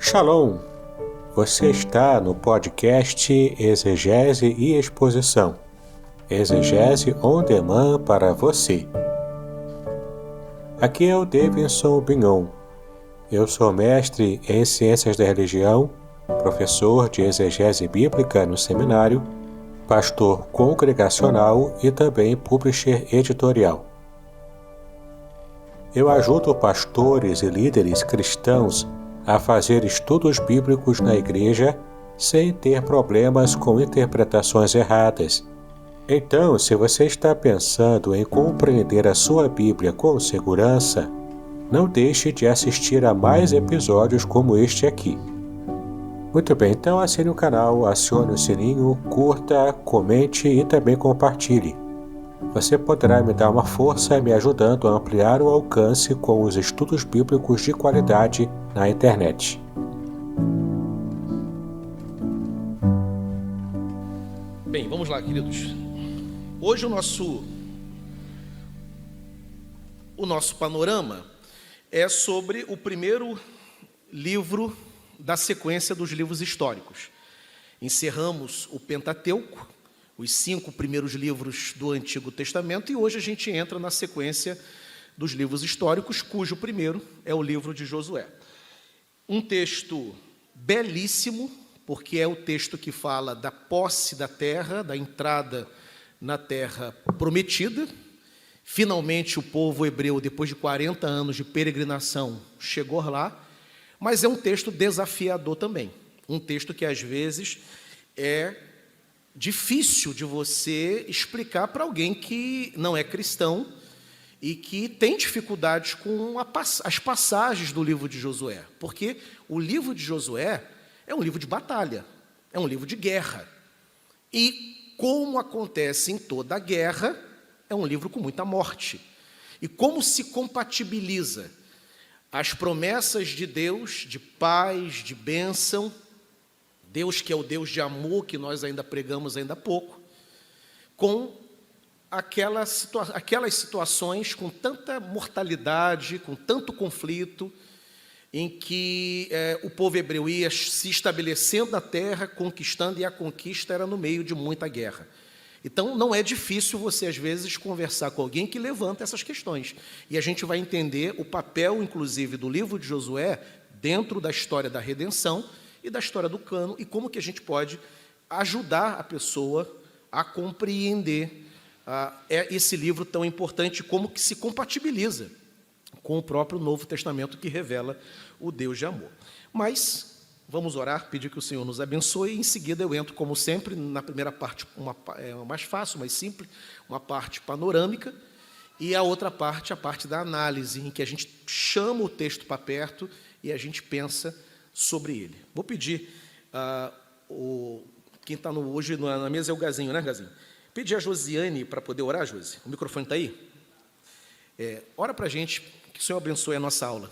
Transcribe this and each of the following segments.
Shalom! Você está no podcast Exegese e Exposição. Exegese on demand para você. Aqui é o Davidson Bignon. Eu sou mestre em Ciências da Religião, professor de Exegese Bíblica no seminário, pastor congregacional e também publisher editorial. Eu ajudo pastores e líderes cristãos a fazer estudos bíblicos na igreja sem ter problemas com interpretações erradas. Então, se você está pensando em compreender a sua Bíblia com segurança, não deixe de assistir a mais episódios como este aqui. Muito bem, então assine o canal, acione o sininho, curta, comente e também compartilhe. Você poderá me dar uma força me ajudando a ampliar o alcance com os estudos bíblicos de qualidade na internet. Bem, vamos lá, queridos. Hoje o nosso panorama é sobre o primeiro livro da sequência dos livros históricos. Encerramos o Pentateuco, os 5 primeiros livros do Antigo Testamento, e hoje a gente entra na sequência dos livros históricos, cujo primeiro é o livro de Josué. Um texto belíssimo, porque é o texto que fala da posse da terra, da entrada na terra prometida. Finalmente o povo hebreu, depois de 40 anos de peregrinação, chegou lá, mas é um texto desafiador também. Um texto que às vezes é difícil de você explicar para alguém que não é cristão e que tem dificuldades com as passagens do livro de Josué, porque o livro de Josué é um livro de batalha, é um livro de guerra, e como acontece em toda guerra, é um livro com muita morte. E como se compatibiliza as promessas de Deus, de paz, de bênção, Deus que é o Deus de amor, que nós ainda pregamos ainda há pouco, com aquelas situações com tanta mortalidade, com tanto conflito, em que o povo hebreu ia se estabelecendo na terra, conquistando, e a conquista era no meio de muita guerra. Então, não é difícil você, às vezes, conversar com alguém que levanta essas questões. E a gente vai entender o papel, inclusive, do livro de Josué, dentro da história da redenção e da história do cânon, e como que a gente pode ajudar a pessoa a compreender esse livro tão importante, como que se compatibiliza com o próprio Novo Testamento, que revela o Deus de amor. Mas vamos orar, pedir que o Senhor nos abençoe, e em seguida eu entro, como sempre, na primeira parte, mais fácil, mais simples, uma parte panorâmica, e a outra parte, a parte da análise, em que a gente chama o texto para perto e a gente pensa sobre ele. Vou pedir, quem está hoje na mesa é o Gazinho, né, Gazinho? Pedir a Josiane para poder orar, Josi. O microfone está aí? Ora para a gente, que o Senhor abençoe a nossa aula.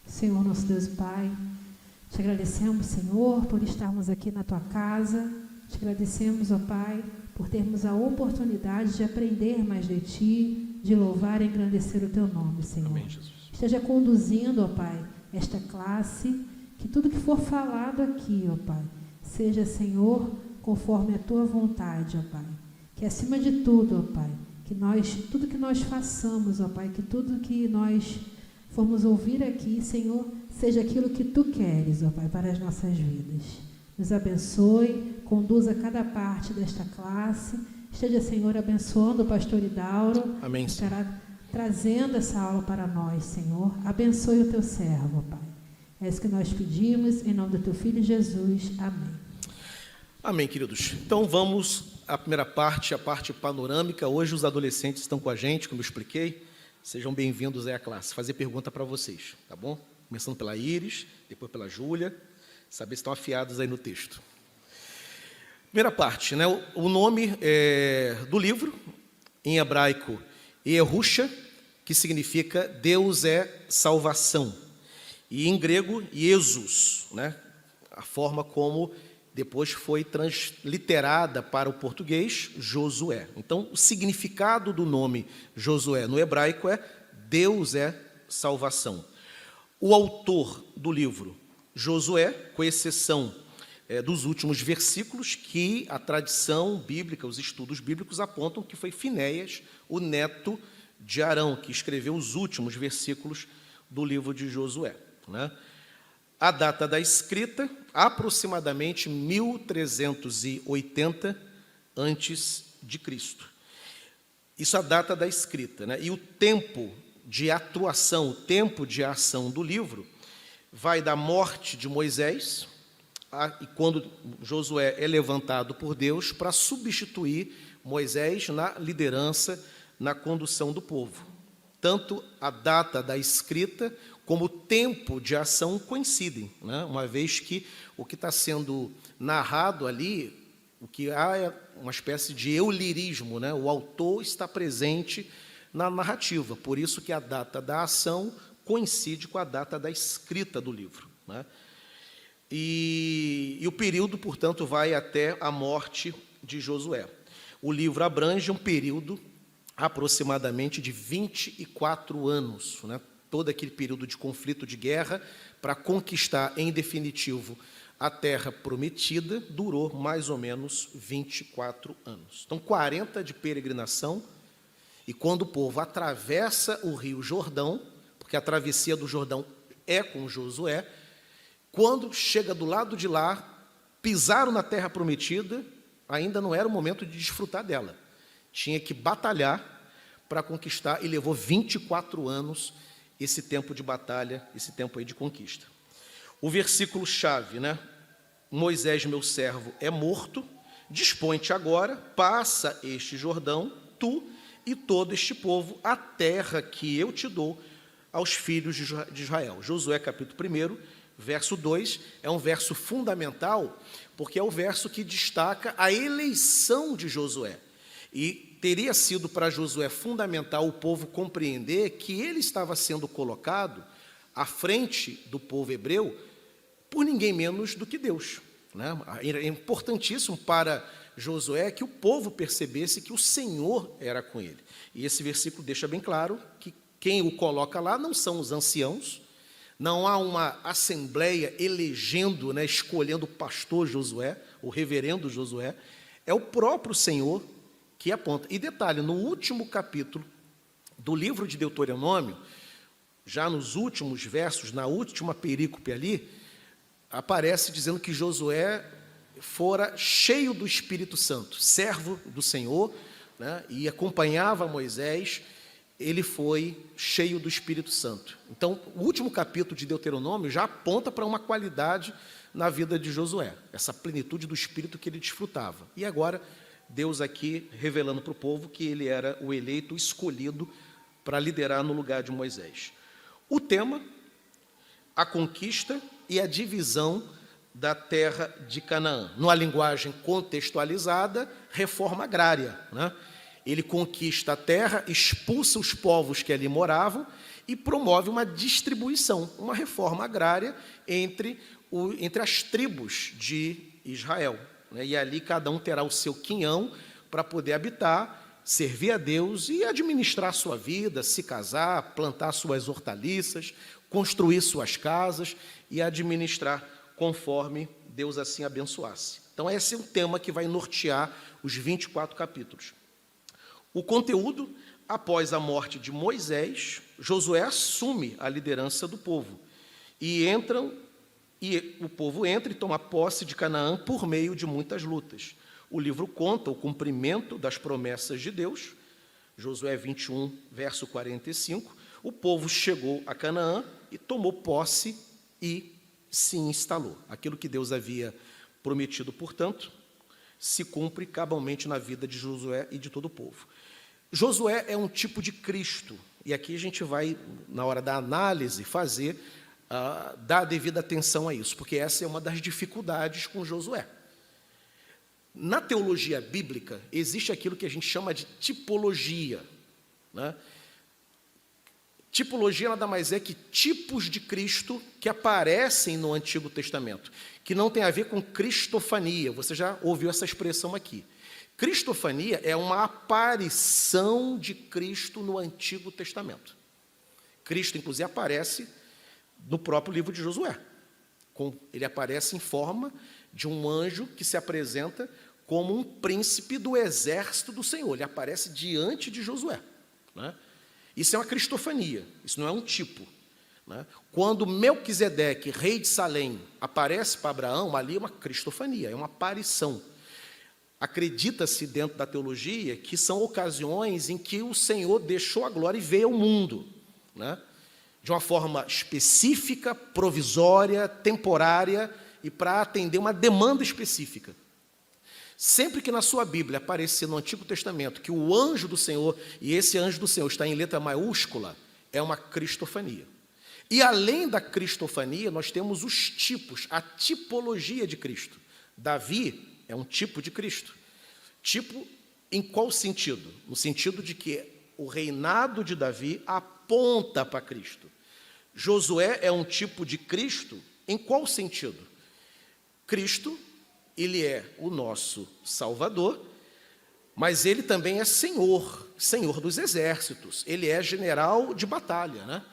Senhor, nosso Deus e Pai, te agradecemos, Senhor, por estarmos aqui na Tua casa. Te agradecemos, ó Pai, por termos a oportunidade de aprender mais de Ti, de louvar e engrandecer o Teu nome, Senhor. Amém, Jesus. Esteja conduzindo, ó Pai, esta classe, que tudo que for falado aqui, ó Pai, seja, Senhor, conforme a Tua vontade, ó Pai. Que acima de tudo, ó Pai, tudo que nós façamos, ó Pai, que tudo que nós formos ouvir aqui, Senhor, seja aquilo que Tu queres, ó Pai, para as nossas vidas. Nos abençoe, conduza cada parte desta classe. Esteja, Senhor, abençoando o pastor Idauro. Amém. Que estará trazendo essa aula para nós, Senhor. Abençoe o Teu servo, ó Pai. É isso que nós pedimos, em nome do Teu Filho Jesus. Amém. Amém, queridos. Então vamos à primeira parte, a parte panorâmica. Hoje os adolescentes estão com a gente, como eu expliquei. Sejam bem-vindos aí à classe. Fazer pergunta para vocês, tá bom? Começando pela Iris, depois pela Júlia, saber se estão afiados aí no texto. Primeira parte, né? O nome do livro, em hebraico, Yehusha, que significa Deus é salvação. E em grego, Jesus, né? A forma como depois foi transliterada para o português Josué. Então, o significado do nome Josué no hebraico é Deus é salvação. O autor do livro, Josué, com exceção dos últimos versículos, que a tradição bíblica, os estudos bíblicos apontam que foi Finéias, o neto de Arão, que escreveu os últimos versículos do livro de Josué, né? A data da escrita, aproximadamente 1380 antes de Cristo. Isso é a data da escrita, né? E o tempo de atuação, o tempo de ação do livro vai da morte de Moisés, e quando Josué é levantado por Deus para substituir Moisés na liderança, na condução do povo. Tanto a data da escrita como o tempo de ação coincidem, né? Uma vez que o que está sendo narrado ali, o que há é uma espécie de eulirismo, né? O autor está presente na narrativa, por isso que a data da ação coincide com a data da escrita do livro, né? E o período, portanto, vai até a morte de Josué. O livro abrange um período aproximadamente de 24 anos, né? Todo aquele período de conflito, de guerra, para conquistar, em definitivo, a terra prometida, durou mais ou menos 24 anos. Então, 40 de peregrinação, e quando o povo atravessa o rio Jordão, porque a travessia do Jordão é com Josué, quando chega do lado de lá, pisaram na terra prometida, ainda não era o momento de desfrutar dela. Tinha que batalhar para conquistar, e levou 24 anos esse tempo de batalha, esse tempo aí de conquista. O versículo-chave, né? Moisés, meu servo, é morto, dispõe-te agora, passa este Jordão, tu e todo este povo, a terra que eu te dou aos filhos de Israel. Josué, capítulo 1, verso 2, é um verso fundamental, porque é o verso que destaca a eleição de Josué. E teria sido para Josué fundamental o povo compreender que ele estava sendo colocado à frente do povo hebreu por ninguém menos do que Deus, né? É importantíssimo para Josué que o povo percebesse que o Senhor era com ele. E esse versículo deixa bem claro que quem o coloca lá não são os anciãos, não há uma assembleia elegendo, né, escolhendo o pastor Josué, o reverendo Josué, é o próprio Senhor que aponta. E detalhe, no último capítulo do livro de Deuteronômio, já nos últimos versos, na última perícope ali, aparece dizendo que Josué fora cheio do Espírito Santo, servo do Senhor, né, e acompanhava Moisés, ele foi cheio do Espírito Santo. Então, o último capítulo de Deuteronômio já aponta para uma qualidade na vida de Josué, essa plenitude do Espírito que ele desfrutava. E agora, Deus aqui revelando para o povo que ele era o eleito, o escolhido para liderar no lugar de Moisés. O tema, a conquista e a divisão da terra de Canaã. Numa linguagem contextualizada, reforma agrária, né? Ele conquista a terra, expulsa os povos que ali moravam e promove uma distribuição, uma reforma agrária entre as tribos de Israel, né? E ali cada um terá o seu quinhão para poder habitar, servir a Deus e administrar a sua vida, se casar, plantar suas hortaliças, construir suas casas e administrar conforme Deus assim abençoasse. Então, esse é um tema que vai nortear os 24 capítulos. O conteúdo, após a morte de Moisés, Josué assume a liderança do povo. E o povo entra e toma posse de Canaã por meio de muitas lutas. O livro conta o cumprimento das promessas de Deus, Josué 21, verso 45. O povo chegou a Canaã e tomou posse e se instalou. Aquilo que Deus havia prometido, portanto, se cumpre cabalmente na vida de Josué e de todo o povo. Josué é um tipo de Cristo, e aqui a gente vai, na hora da análise, dar a devida atenção a isso, porque essa é uma das dificuldades com Josué. Na teologia bíblica, existe aquilo que a gente chama de tipologia, né? Tipologia nada mais é que tipos de Cristo que aparecem no Antigo Testamento, que não tem a ver com cristofania. Você já ouviu essa expressão aqui. Cristofania é uma aparição de Cristo no Antigo Testamento. Cristo, inclusive, aparece no próprio livro de Josué. Ele aparece em forma de um anjo que se apresenta como um príncipe do exército do Senhor. Ele aparece diante de Josué, né? Isso é uma cristofania, isso não é um tipo, né? Quando Melquisedeque, rei de Salém, aparece para Abraão, ali é uma cristofania, é uma aparição. Acredita-se dentro da teologia que são ocasiões em que o Senhor deixou a glória e veio ao mundo, né? De uma forma específica, provisória, temporária e para atender uma demanda específica. Sempre que na sua Bíblia aparecer no Antigo Testamento que o anjo do Senhor, e esse anjo do Senhor está em letra maiúscula, é uma cristofania. E além da cristofania, nós temos os tipos, a tipologia de Cristo. Davi é um tipo de Cristo. Tipo em qual sentido? No sentido de que o reinado de Davi aponta para Cristo. Josué é um tipo de Cristo em qual sentido? Cristo, ele é o nosso Salvador, mas ele também é Senhor dos exércitos, ele é general de batalha, né?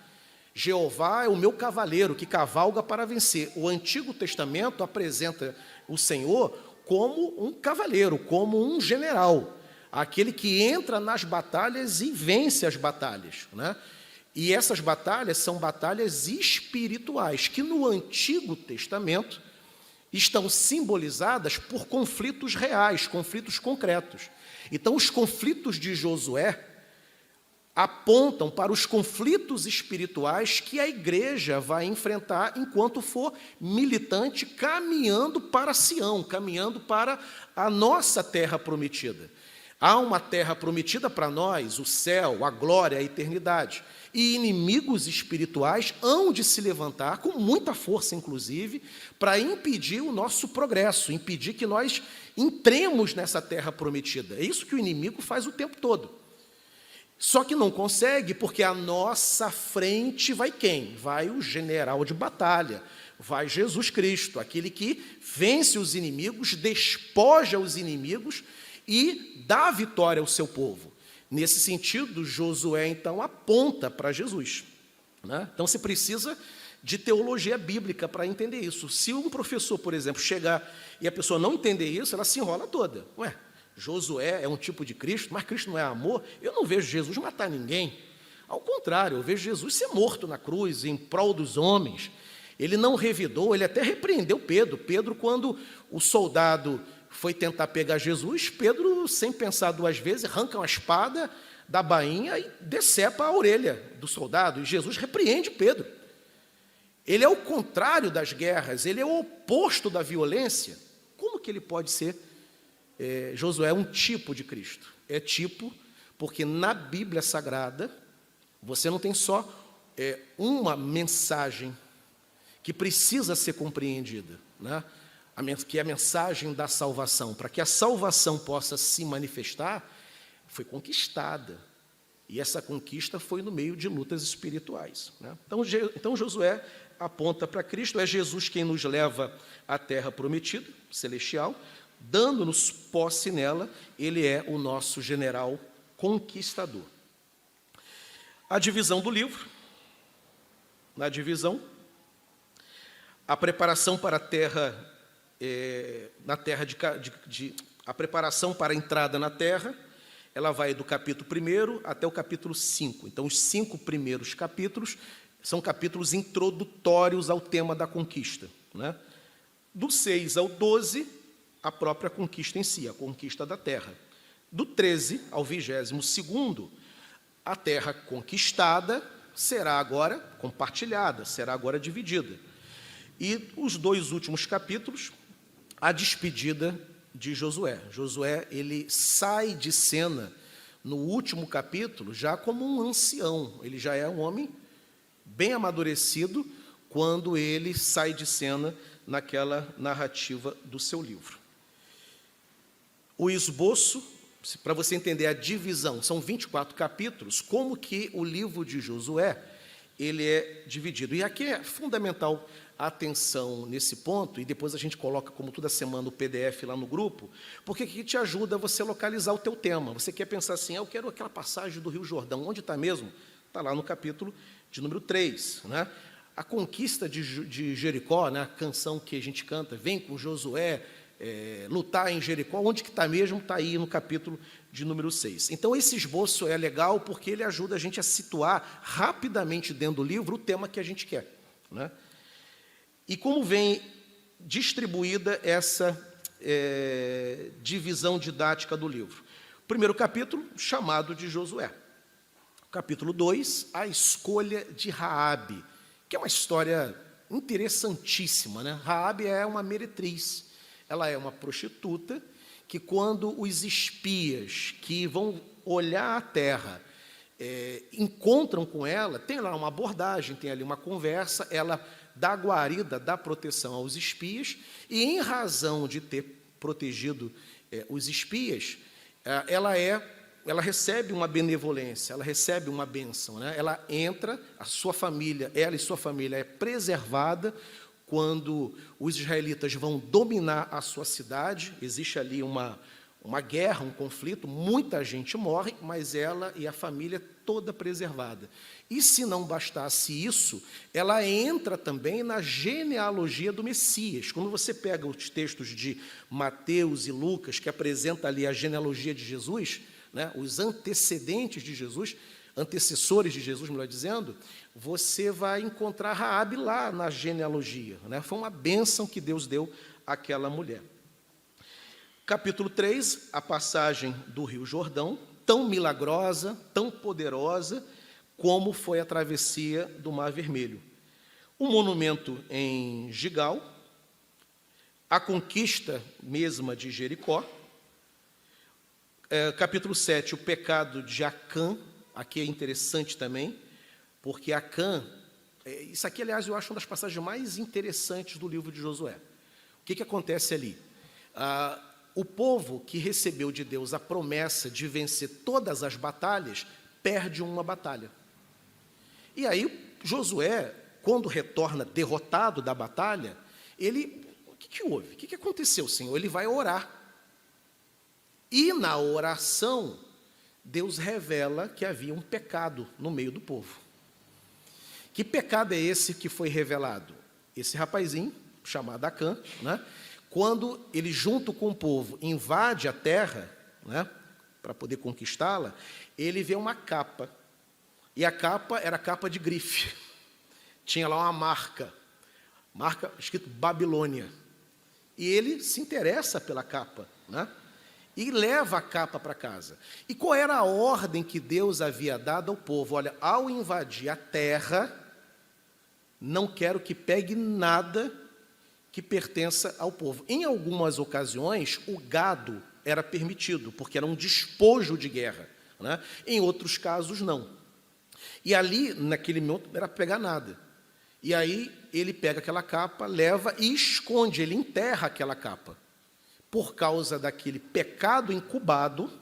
Jeová é o meu cavaleiro que cavalga para vencer. O Antigo Testamento apresenta o Senhor como um cavaleiro, como um general, aquele que entra nas batalhas e vence as batalhas, né? E essas batalhas são batalhas espirituais, que no Antigo Testamento estão simbolizadas por conflitos reais, conflitos concretos. Então, os conflitos de Josué apontam para os conflitos espirituais que a igreja vai enfrentar enquanto for militante, caminhando para Sião, caminhando para a nossa terra prometida. Há uma terra prometida para nós, o céu, a glória, a eternidade. E inimigos espirituais hão de se levantar, com muita força, inclusive, para impedir o nosso progresso, impedir que nós entremos nessa terra prometida. É isso que o inimigo faz o tempo todo. Só que não consegue, porque à nossa frente vai quem? Vai o general de batalha, vai Jesus Cristo, aquele que vence os inimigos, despoja os inimigos e dá vitória ao seu povo. Nesse sentido, Josué, então, aponta para Jesus, né? Então, se precisa de teologia bíblica para entender isso. Se um professor, por exemplo, chegar e a pessoa não entender isso, ela se enrola toda. Ué, Josué é um tipo de Cristo, mas Cristo não é amor? Eu não vejo Jesus matar ninguém. Ao contrário, eu vejo Jesus ser morto na cruz, em prol dos homens. Ele não revidou, ele até repreendeu Pedro. Pedro, quando o soldado foi tentar pegar Jesus, Pedro, sem pensar duas vezes, arranca uma espada da bainha e decepa a orelha do soldado. E Jesus repreende Pedro. Ele é o contrário das guerras, ele é o oposto da violência. Como que ele pode ser? Josué é um tipo de Cristo. É tipo porque na Bíblia Sagrada você não tem só uma mensagem que precisa ser compreendida, né? Que é a mensagem da salvação. Para que a salvação possa se manifestar, foi conquistada. E essa conquista foi no meio de lutas espirituais, né? Então Josué aponta para Cristo, é Jesus quem nos leva à terra prometida, celestial, dando-nos posse nela, ele é o nosso general conquistador. A divisão do livro, na divisão, a preparação para a terra, a preparação para a entrada na terra, ela vai do capítulo 1 até o capítulo 5. Então, os 5 primeiros capítulos são capítulos introdutórios ao tema da conquista, né? Do 6 ao 12, a própria conquista em si, a conquista da terra. Do 13 ao 22º, a terra conquistada será agora compartilhada, será agora dividida. E os 2 últimos capítulos, a despedida de Josué. Josué, ele sai de cena no último capítulo já como um ancião. Ele já é um homem bem amadurecido quando ele sai de cena naquela narrativa do seu livro. O esboço para você entender a divisão, são 24 capítulos, como que o livro de Josué, ele é dividido. E aqui é fundamental a atenção nesse ponto, e depois a gente coloca, como toda semana, o PDF lá no grupo, porque aqui te ajuda a você localizar o teu tema. Você quer pensar assim, eu quero aquela passagem do Rio Jordão, onde está mesmo? Está lá no capítulo de número 3, né? A conquista de Jericó, né? A canção que a gente canta, vem com Josué, lutar em Jericó, onde que está mesmo? Está aí no capítulo de número 6. Então, esse esboço é legal porque ele ajuda a gente a situar rapidamente dentro do livro o tema que a gente quer, né? E como vem distribuída essa divisão didática do livro? Primeiro capítulo, chamado de Josué. Capítulo 2, a escolha de Raabe, que é uma história interessantíssima, né? Raabe é uma meretriz. Ela é uma prostituta que, quando os espias que vão olhar a terra encontram com ela, tem lá uma abordagem, tem ali uma conversa, ela dá guarida, dá proteção aos espias, e em razão de ter protegido os espias, ela recebe uma benevolência, ela recebe uma bênção, né? Ela entra, a sua família, ela e sua família é preservada. Quando os israelitas vão dominar a sua cidade, existe ali uma guerra, um conflito, muita gente morre, mas ela e a família toda preservada. E se não bastasse isso, ela entra também na genealogia do Messias. Quando você pega os textos de Mateus e Lucas, que apresenta ali a genealogia de Jesus, né, os antecedentes de Jesus, antecessores de Jesus, melhor dizendo, você vai encontrar Raabe lá na genealogia, né? Foi uma bênção que Deus deu àquela mulher. Capítulo 3, a passagem do Rio Jordão, tão milagrosa, tão poderosa, como foi a travessia do Mar Vermelho. O monumento em Gigal, a conquista mesma de Jericó, capítulo 7, o pecado de Acã. Aqui é interessante também, porque Acã, isso aqui, aliás, eu acho uma das passagens mais interessantes do livro de Josué. O que acontece ali? O povo que recebeu de Deus a promessa de vencer todas as batalhas, perde uma batalha. E aí, Josué, quando retorna derrotado da batalha, o que houve? O que aconteceu, Senhor? Ele vai orar. E na oração, Deus revela que havia um pecado no meio do povo. Que pecado é esse que foi revelado? Esse rapazinho, chamado Acã, né, quando ele, junto com o povo, invade a terra, né, para poder conquistá-la, ele vê uma capa. E a capa era capa de grife. Tinha lá uma marca escrito Babilônia. E ele se interessa pela capa, né? E leva a capa para casa. E qual era a ordem que Deus havia dado ao povo? Olha, ao invadir a terra, não quero que pegue nada que pertença ao povo. Em algumas ocasiões, o gado era permitido, porque era um despojo de guerra, né? Em outros casos, não. E ali, naquele momento, não era pegar nada. E aí, ele pega aquela capa, leva e esconde, ele enterra aquela capa. Por causa daquele pecado incubado,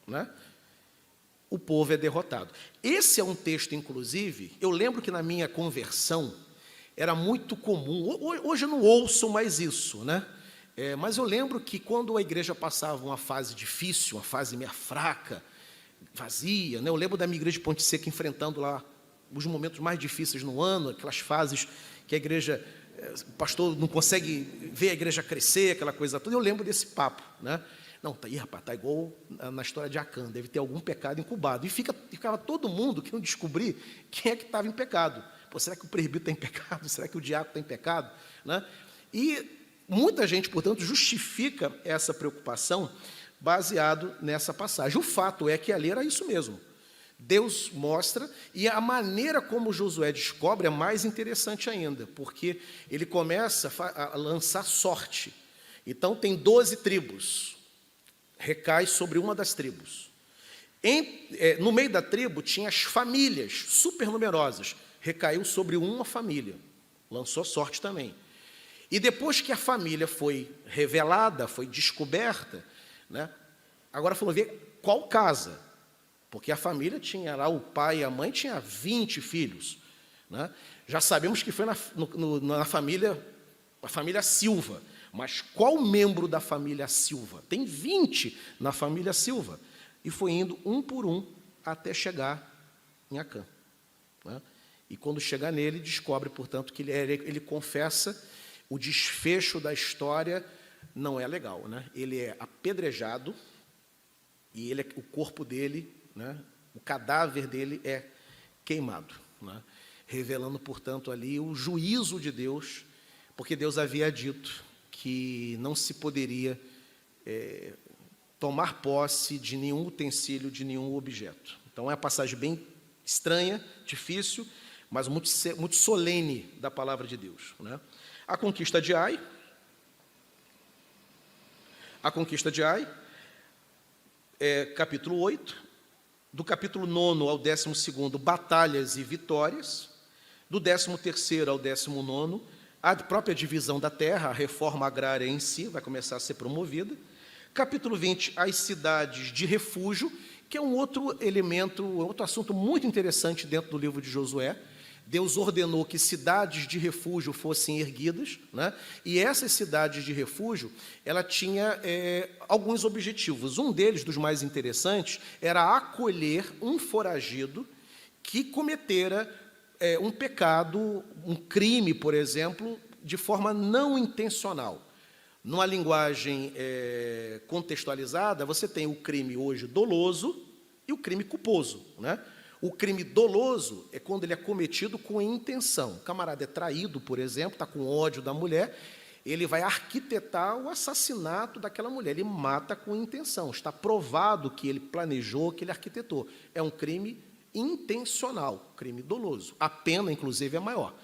né, o povo é derrotado. Esse é um texto, inclusive, eu lembro que na minha conversão era muito comum, hoje eu não ouço mais isso, né? Mas eu lembro que quando a igreja passava uma fase difícil, uma fase meio fraca, vazia, né? Eu lembro da minha igreja de Ponte Seca enfrentando lá os momentos mais difíceis no ano, aquelas fases que a igreja... o pastor não consegue ver a igreja crescer, aquela coisa toda. Eu lembro desse papo, né? Não, tá aí, rapaz, tá igual na história de Acã, deve ter algum pecado incubado. E ficava todo mundo querendo descobrir quem é que estava em pecado. Pô, será que o presbítero está em pecado? Será que o diácono está em pecado? Né? E muita gente, portanto, justifica essa preocupação baseado nessa passagem. O fato é que ali era isso mesmo. Deus mostra, e a maneira como Josué descobre é mais interessante ainda, porque ele começa a lançar sorte. Então, tem 12 tribos, recai sobre uma das tribos. No meio da tribo, tinha as famílias super numerosas, recaiu sobre uma família, lançou sorte também. E depois que a família foi revelada, foi descoberta, né, Agora foram ver qual casa, porque a família tinha lá, o pai e a mãe tinha 20 filhos, né? Já sabemos que foi na família, a família Silva, mas qual membro da família Silva? Tem 20 na família Silva. E foi indo um por um até chegar em Acã, né? E quando chega nele, descobre, portanto, que ele confessa, o desfecho da história não é legal, né? Ele é apedrejado e o corpo dele, né, o cadáver dele é queimado, né? Revelando, portanto, ali o juízo de Deus, porque Deus havia dito que não se poderia tomar posse de nenhum utensílio, de nenhum objeto. Então, é uma passagem bem estranha, difícil, mas muito solene da palavra de Deus, né? A conquista de Ai. A conquista de Ai, capítulo 8, do capítulo 9 ao 12º, batalhas e vitórias, do 13º ao 19º, a própria divisão da terra, a reforma agrária em si vai começar a ser promovida. Capítulo 20, as cidades de refúgio, que é um outro elemento, outro assunto muito interessante dentro do livro de Josué. Deus ordenou que cidades de refúgio fossem erguidas, né? E essas cidades de refúgio, ela tinha alguns objetivos. Um deles, dos mais interessantes, era acolher um foragido que cometera um pecado, um crime, por exemplo, de forma não intencional. Numa linguagem contextualizada, você tem o crime hoje doloso e o crime culposo, né? O crime doloso é quando ele é cometido com intenção. O camarada é traído, por exemplo, está com ódio da mulher, ele vai arquitetar o assassinato daquela mulher. Ele mata com intenção. Está provado que ele planejou, que ele arquitetou. É um crime intencional, crime doloso. A pena, inclusive, é maior.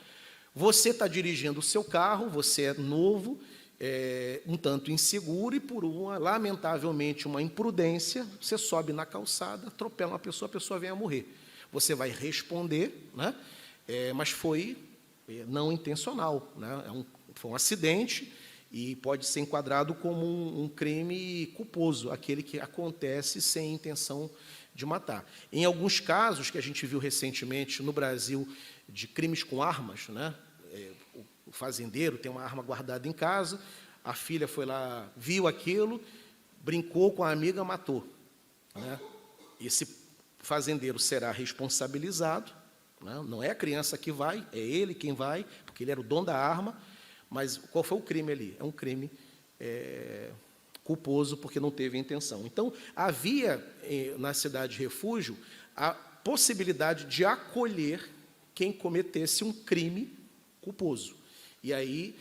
Você está dirigindo o seu carro, você é novo, um tanto inseguro, e por lamentavelmente, uma imprudência, você sobe na calçada, atropela uma pessoa, a pessoa vem a morrer. Você vai responder, né? Mas foi não intencional, né? Foi um acidente e pode ser enquadrado como um crime culposo, aquele que acontece sem intenção de matar. Em alguns casos que a gente viu recentemente no Brasil de crimes com armas, né? O fazendeiro tem uma arma guardada em casa, a filha foi lá, viu aquilo, brincou com a amiga, matou, né? Esse fazendeiro será responsabilizado, né? Não é a criança que vai, é ele quem vai, porque ele era o dono da arma. Mas qual foi o crime ali? É um crime culposo, porque não teve intenção. Então, havia na cidade de refúgio a possibilidade de acolher quem cometesse um crime culposo. E aí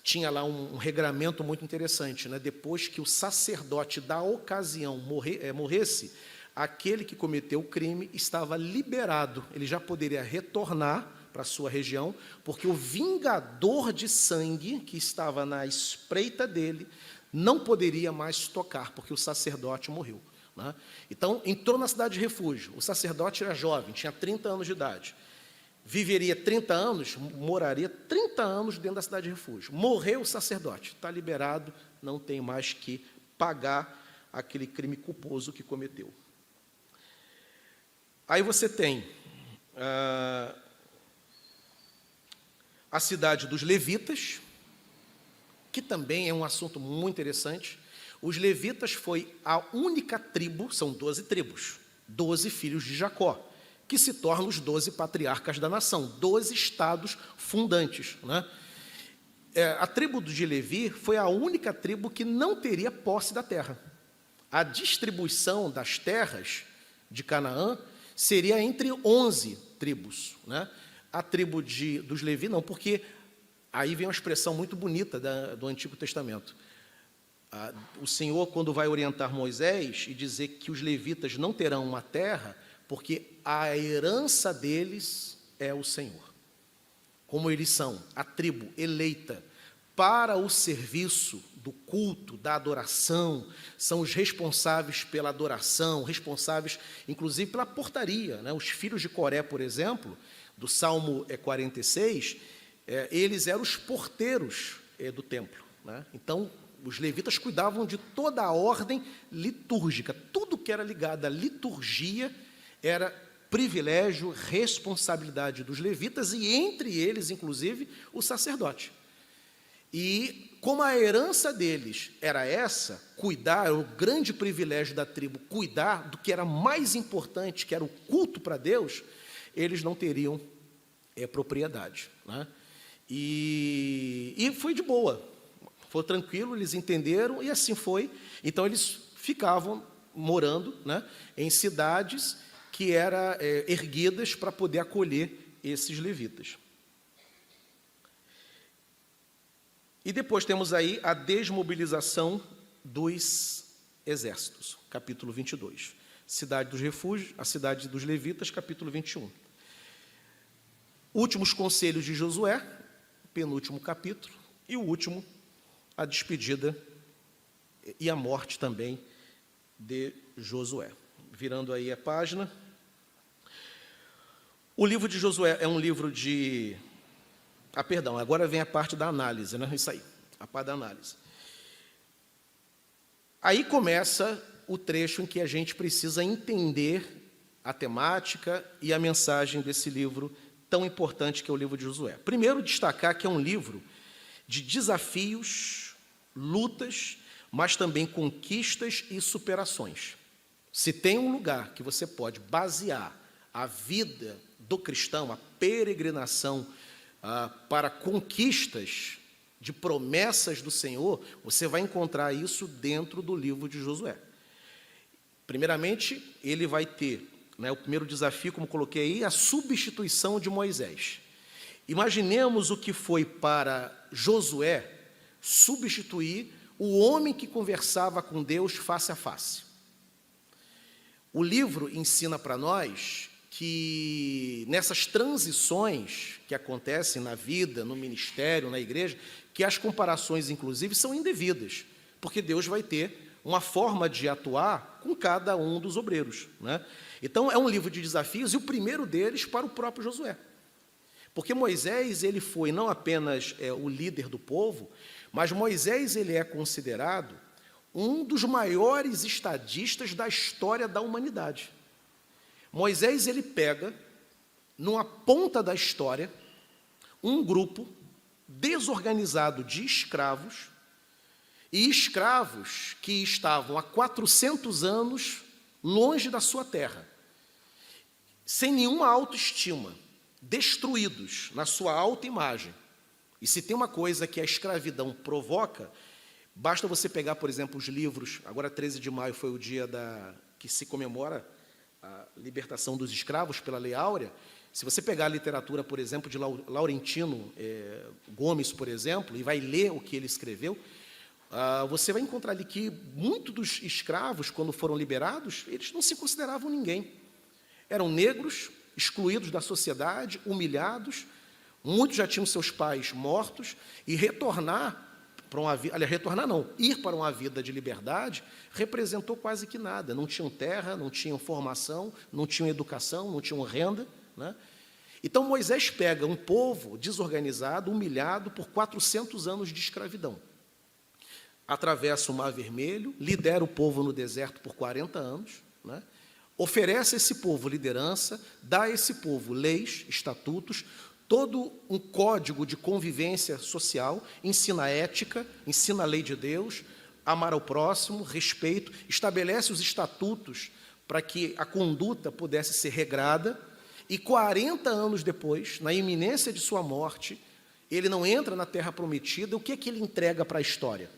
tinha lá um regramento muito interessante, né? Depois que o sacerdote da ocasião morresse, aquele que cometeu o crime estava liberado, ele já poderia retornar para a sua região, porque o vingador de sangue que estava na espreita dele não poderia mais tocar, porque o sacerdote morreu, né? Então, entrou na cidade de refúgio, o sacerdote era jovem, tinha 30 anos de idade, viveria 30 anos, moraria 30 anos dentro da cidade de refúgio. Morreu o sacerdote, está liberado, não tem mais que pagar aquele crime culposo que cometeu. Aí você tem a cidade dos levitas, que também é um assunto muito interessante. Os levitas foi a única tribo, são 12 tribos, 12 filhos de Jacó, que se tornam os 12 patriarcas da nação, 12 estados fundantes, né? A tribo de Levi foi a única tribo que não teria posse da terra. A distribuição das terras de Canaã seria entre 11 tribos, né? A tribo dos Levi não, porque aí vem uma expressão muito bonita do Antigo Testamento. O Senhor, quando vai orientar Moisés e dizer que os levitas não terão uma terra, porque a herança deles é o Senhor. Como eles são a tribo eleita para o serviço do culto, da adoração, são os responsáveis pela adoração, responsáveis, inclusive, pela portaria, né? Os filhos de Coré, por exemplo, do Salmo 46, eles eram os porteiros do templo, né? Então, Os levitas cuidavam de toda a ordem litúrgica. Tudo que era ligado à liturgia era privilégio, responsabilidade dos levitas e, entre eles, inclusive, o sacerdote. E, como a herança deles era essa, cuidar, era o grande privilégio da tribo, cuidar do que era mais importante, que era o culto para Deus, eles não teriam propriedade, né? E foi de boa, foi tranquilo, eles entenderam, e assim foi. Então, eles ficavam morando, né, em cidades que eram erguidas para poder acolher esses levitas. E depois temos aí a desmobilização dos exércitos, capítulo 22. Cidade dos refúgios, a cidade dos levitas, capítulo 21. Últimos conselhos de Josué, penúltimo capítulo, e o último, a despedida e a morte também de Josué. Virando aí a página. O livro de Josué é um livro de... perdão, agora vem a parte da análise, né? Isso aí, a parte da análise. Aí começa o trecho em que a gente precisa entender a temática e a mensagem desse livro tão importante que é o livro de Josué. Primeiro, destacar que é um livro de desafios, lutas, mas também conquistas e superações. Se tem um lugar que você pode basear a vida do cristão, a peregrinação para conquistas de promessas do Senhor, você vai encontrar isso dentro do livro de Josué. Primeiramente, ele vai ter, né, o primeiro desafio, como coloquei aí, a substituição de Moisés. Imaginemos o que foi para Josué substituir o homem que conversava com Deus face a face. O livro ensina para nós que nessas transições que acontecem na vida, no ministério, na igreja, que as comparações, inclusive, são indevidas, porque Deus vai ter uma forma de atuar com cada um dos obreiros, né? Então, é um livro de desafios, e o primeiro deles para o próprio Josué. Porque Moisés, ele foi não apenas o líder do povo, mas Moisés, ele é considerado um dos maiores estadistas da história da humanidade. Moisés, ele pega, numa ponta da história, um grupo desorganizado de escravos, e escravos que estavam há 400 anos longe da sua terra, sem nenhuma autoestima, destruídos na sua autoimagem. E se tem uma coisa que a escravidão provoca, basta você pegar, por exemplo, os livros, agora 13 de maio foi o dia que se comemora a libertação dos escravos pela Lei Áurea. Se você pegar a literatura, por exemplo, de Laurentino Gomes, por exemplo, e vai ler o que ele escreveu, você vai encontrar ali que muitos dos escravos, quando foram liberados, eles não se consideravam ninguém. Eram negros, excluídos da sociedade, humilhados, muitos já tinham seus pais mortos, e retornar para uma vida, aliás, retornar não, ir para uma vida de liberdade, representou quase que nada. Não tinham terra, não tinham formação, não tinham educação, não tinham renda, né? Então, Moisés pega um povo desorganizado, humilhado por 400 anos de escravidão. Atravessa o Mar Vermelho, lidera o povo no deserto por 40 anos, né? Oferece a esse povo liderança, dá a esse povo leis, estatutos, todo um código de convivência social, ensina ética, ensina a lei de Deus, amar ao próximo, respeito, estabelece os estatutos para que a conduta pudesse ser regrada, e 40 anos depois, na iminência de sua morte, ele não entra na terra prometida. O que é que ele entrega para a história?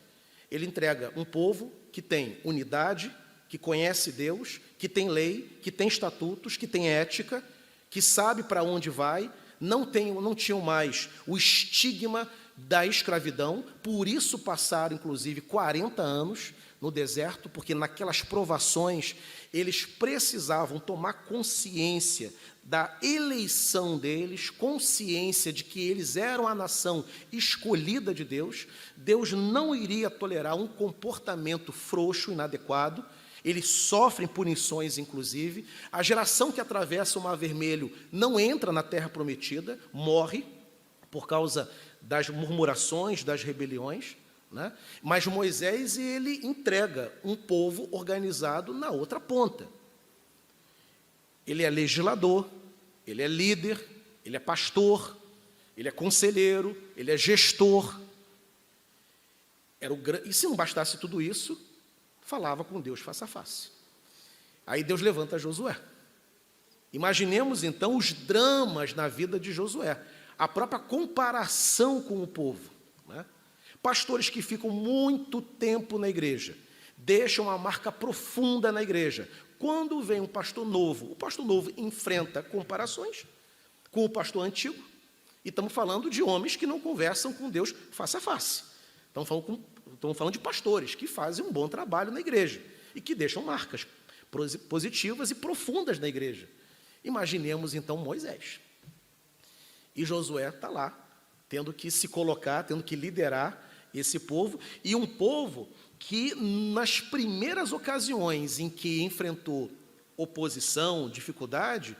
Ele entrega um povo que tem unidade, que conhece Deus, que tem lei, que tem estatutos, que tem ética, que sabe para onde vai, não tinham mais o estigma da escravidão, por isso passaram, inclusive, 40 anos no deserto, porque naquelas provações eles precisavam tomar consciência da eleição deles, consciência de que eles eram a nação escolhida de Deus. Deus não iria tolerar um comportamento frouxo, inadequado. Eles sofrem punições, inclusive. A geração que atravessa o Mar Vermelho não entra na terra prometida, morre por causa das murmurações, das rebeliões, né? Mas Moisés, ele entrega um povo organizado na outra ponta. Ele é legislador, ele é líder, ele é pastor, ele é conselheiro, ele é gestor. E se não bastasse tudo isso, falava com Deus face a face. Aí Deus levanta Josué. Imaginemos então os dramas na vida de Josué, a própria comparação com o povo, né? Pastores que ficam muito tempo na igreja, deixam uma marca profunda na igreja. Quando vem um pastor novo, o pastor novo enfrenta comparações com o pastor antigo, e estamos falando de homens que não conversam com Deus face a face. Estamos falando de pastores que fazem um bom trabalho na igreja e que deixam marcas positivas e profundas na igreja. Imaginemos então Moisés. E Josué está lá, tendo que se colocar, tendo que liderar esse povo, e um povo que nas primeiras ocasiões em que enfrentou oposição, dificuldade,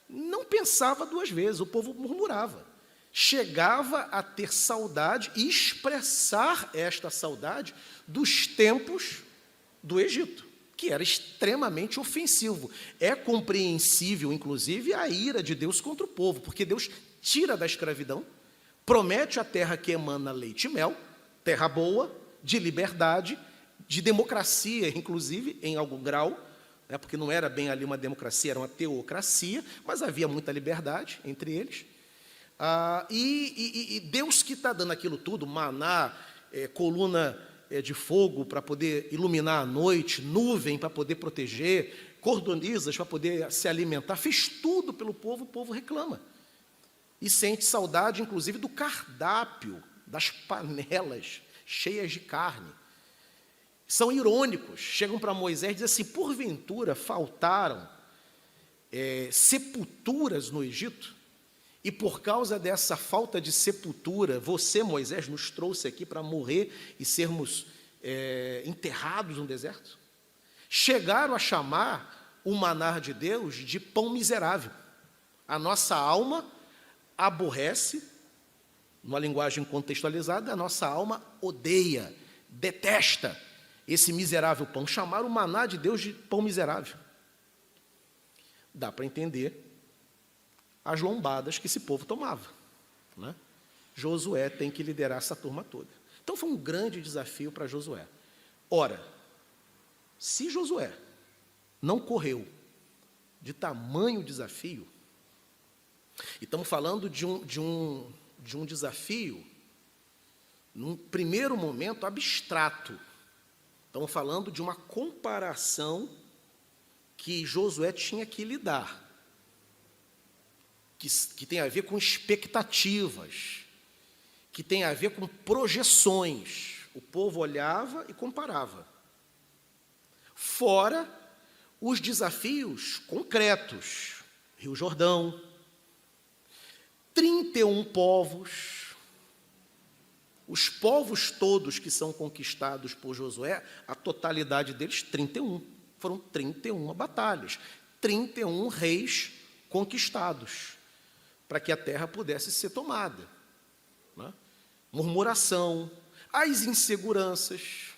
não pensava duas vezes, o povo murmurava. Chegava a ter saudade e expressar esta saudade dos tempos do Egito, que era extremamente ofensivo. É compreensível, inclusive, a ira de Deus contra o povo, porque Deus tira da escravidão, promete a terra que emana leite e mel, terra boa, de liberdade, de democracia, inclusive, em algum grau, né, porque não era bem ali uma democracia, era uma teocracia, mas havia muita liberdade entre eles. E Deus que está dando aquilo tudo, maná, coluna de fogo para poder iluminar a noite, nuvem para poder proteger, cordonizas para poder se alimentar, fez tudo pelo povo, o povo reclama. E sente saudade, inclusive, do cardápio, das panelas cheias de carne. São irônicos, chegam para Moisés e dizem assim, porventura faltaram sepulturas no Egito? E por causa dessa falta de sepultura, você, Moisés, nos trouxe aqui para morrer e sermos enterrados no deserto? Chegaram a chamar o maná de Deus de pão miserável. A nossa alma aborrece, numa linguagem contextualizada, a nossa alma odeia, detesta esse miserável pão. Chamaram o maná de Deus de pão miserável. Dá para entender as lombadas que esse povo tomava, né? Josué tem que liderar essa turma toda. Então foi um grande desafio para Josué. Ora, se Josué não correu de tamanho desafio, e estamos falando de um desafio, num primeiro momento, abstrato. Estamos falando de uma comparação que Josué tinha que lidar, que tem a ver com expectativas, que tem a ver com projeções. O povo olhava e comparava. Fora os desafios concretos. Rio Jordão, 31 povos, os povos todos que são conquistados por Josué, a totalidade deles, 31. Foram 31 batalhas, 31 reis conquistados, para que a terra pudesse ser tomada, né? Murmuração, as inseguranças,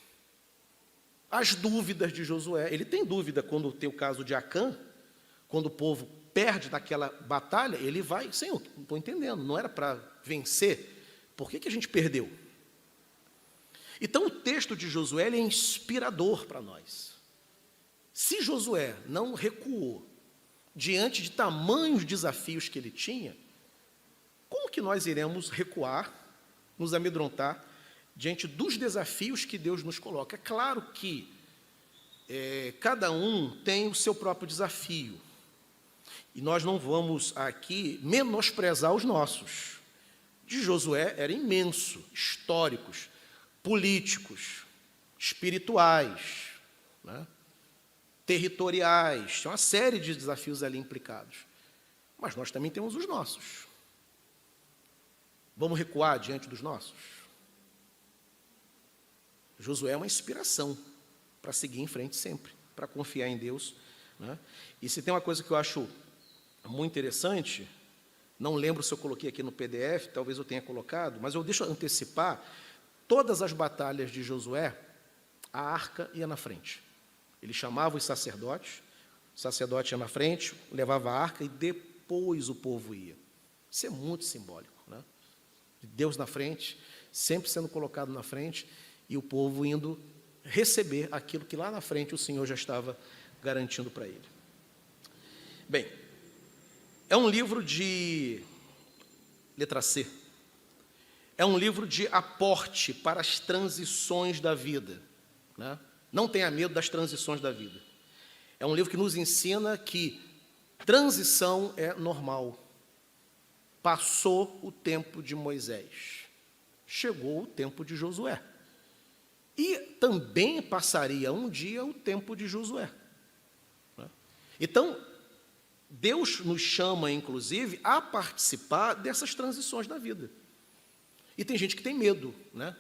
as dúvidas de Josué. Ele tem dúvida quando tem o caso de Acã, quando o povo perde naquela batalha, ele vai, Senhor, não estou entendendo, não era para vencer, por que a gente perdeu? Então o texto de Josué é inspirador para nós. Se Josué não recuou diante de tamanhos desafios que ele tinha, como que nós iremos recuar, nos amedrontar, diante dos desafios que Deus nos coloca? É claro que cada um tem o seu próprio desafio, e nós não vamos aqui menosprezar os nossos. De Josué era imenso, históricos, políticos, espirituais, né? Territoriais, tem uma série de desafios ali implicados. Mas nós também temos os nossos. Vamos recuar diante dos nossos? Josué é uma inspiração para seguir em frente sempre, para confiar em Deus, né? E se tem uma coisa que eu acho muito interessante, não lembro se eu coloquei aqui no PDF, talvez eu tenha colocado, mas eu deixo antecipar, todas as batalhas de Josué, a arca ia na frente. Ele chamava os sacerdotes, o sacerdote ia na frente, levava a arca e depois o povo ia. Isso é muito simbólico, né? Deus na frente, sempre sendo colocado na frente, e o povo indo receber aquilo que lá na frente o Senhor já estava garantindo para ele. Bem, é um livro de letra C. É um livro de aporte para as transições da vida, né? Não tenha medo das transições da vida. É um livro que nos ensina que transição é normal. Passou o tempo de Moisés, chegou o tempo de Josué. E também passaria um dia o tempo de Josué, né? Então, Deus nos chama, inclusive, a participar dessas transições da vida. E tem gente que tem medo, né?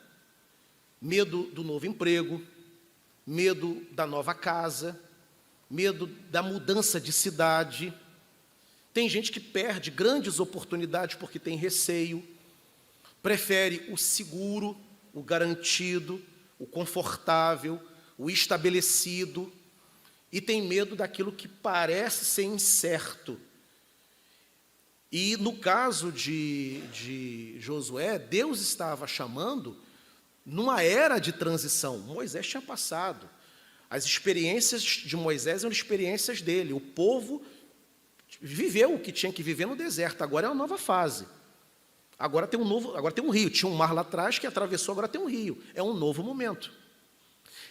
Medo do novo emprego, medo da nova casa, medo da mudança de cidade. Tem gente que perde grandes oportunidades porque tem receio, prefere o seguro, o garantido, o confortável, o estabelecido, e tem medo daquilo que parece ser incerto. E no caso de Josué, Deus estava chamando numa era de transição. Moisés tinha passado. As experiências de Moisés eram experiências dele. O povo viveu o que tinha que viver no deserto. Agora é uma nova fase. Agora tem um rio. Tinha um mar lá atrás que atravessou, agora tem um rio. É um novo momento.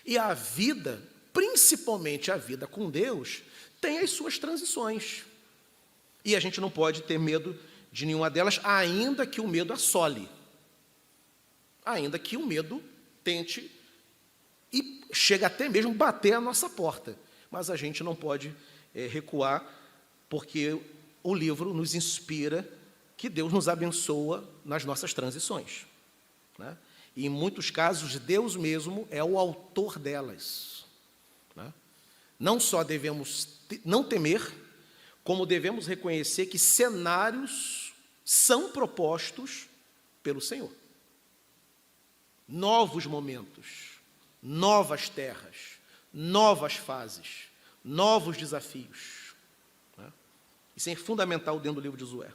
E a vida, principalmente a vida com Deus, tem as suas transições. E a gente não pode ter medo de nenhuma delas, ainda que o medo assole. Ainda que o medo tente e chega até mesmo bater a nossa porta. Mas a gente não pode recuar, porque o livro nos inspira que Deus nos abençoa nas nossas transições, né? E em muitos casos, Deus mesmo é o autor delas, né? Não só devemos não temer, como devemos reconhecer que cenários são propostos pelo Senhor. Novos momentos, novas terras, novas fases, novos desafios, né? Isso é fundamental dentro do livro de Josué.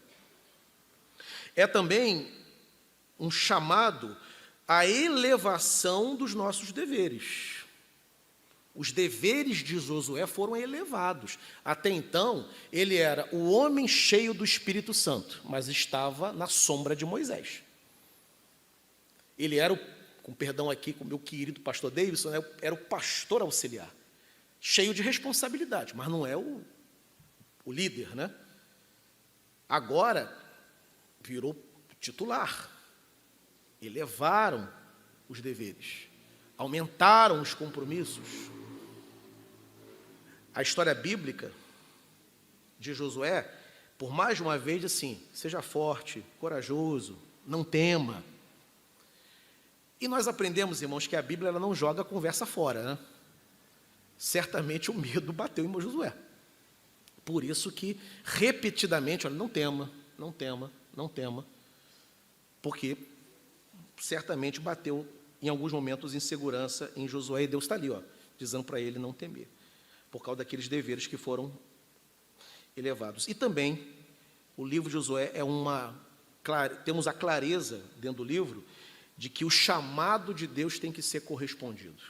É também um chamado à elevação dos nossos deveres. Os deveres de Josué foram elevados. Até então, ele era o homem cheio do Espírito Santo, mas estava na sombra de Moisés. Ele era, com perdão aqui com o meu querido pastor Davidson, era o pastor auxiliar, cheio de responsabilidade, mas não é o líder, né? Agora, virou titular. Elevaram os deveres, aumentaram os compromissos. A história bíblica de Josué, por mais de uma vez, assim, seja forte, corajoso, não tema. E nós aprendemos, irmãos, que a Bíblia ela não joga a conversa fora, né? Certamente o medo bateu em Josué. Por isso que, repetidamente, olha, não tema, não tema, não tema, porque certamente bateu em alguns momentos insegurança em Josué, e Deus está ali, ó, dizendo para ele não temer, por causa daqueles deveres que foram elevados. E também, o livro de Josué temos a clareza dentro do livro de que o chamado de Deus tem que ser correspondido.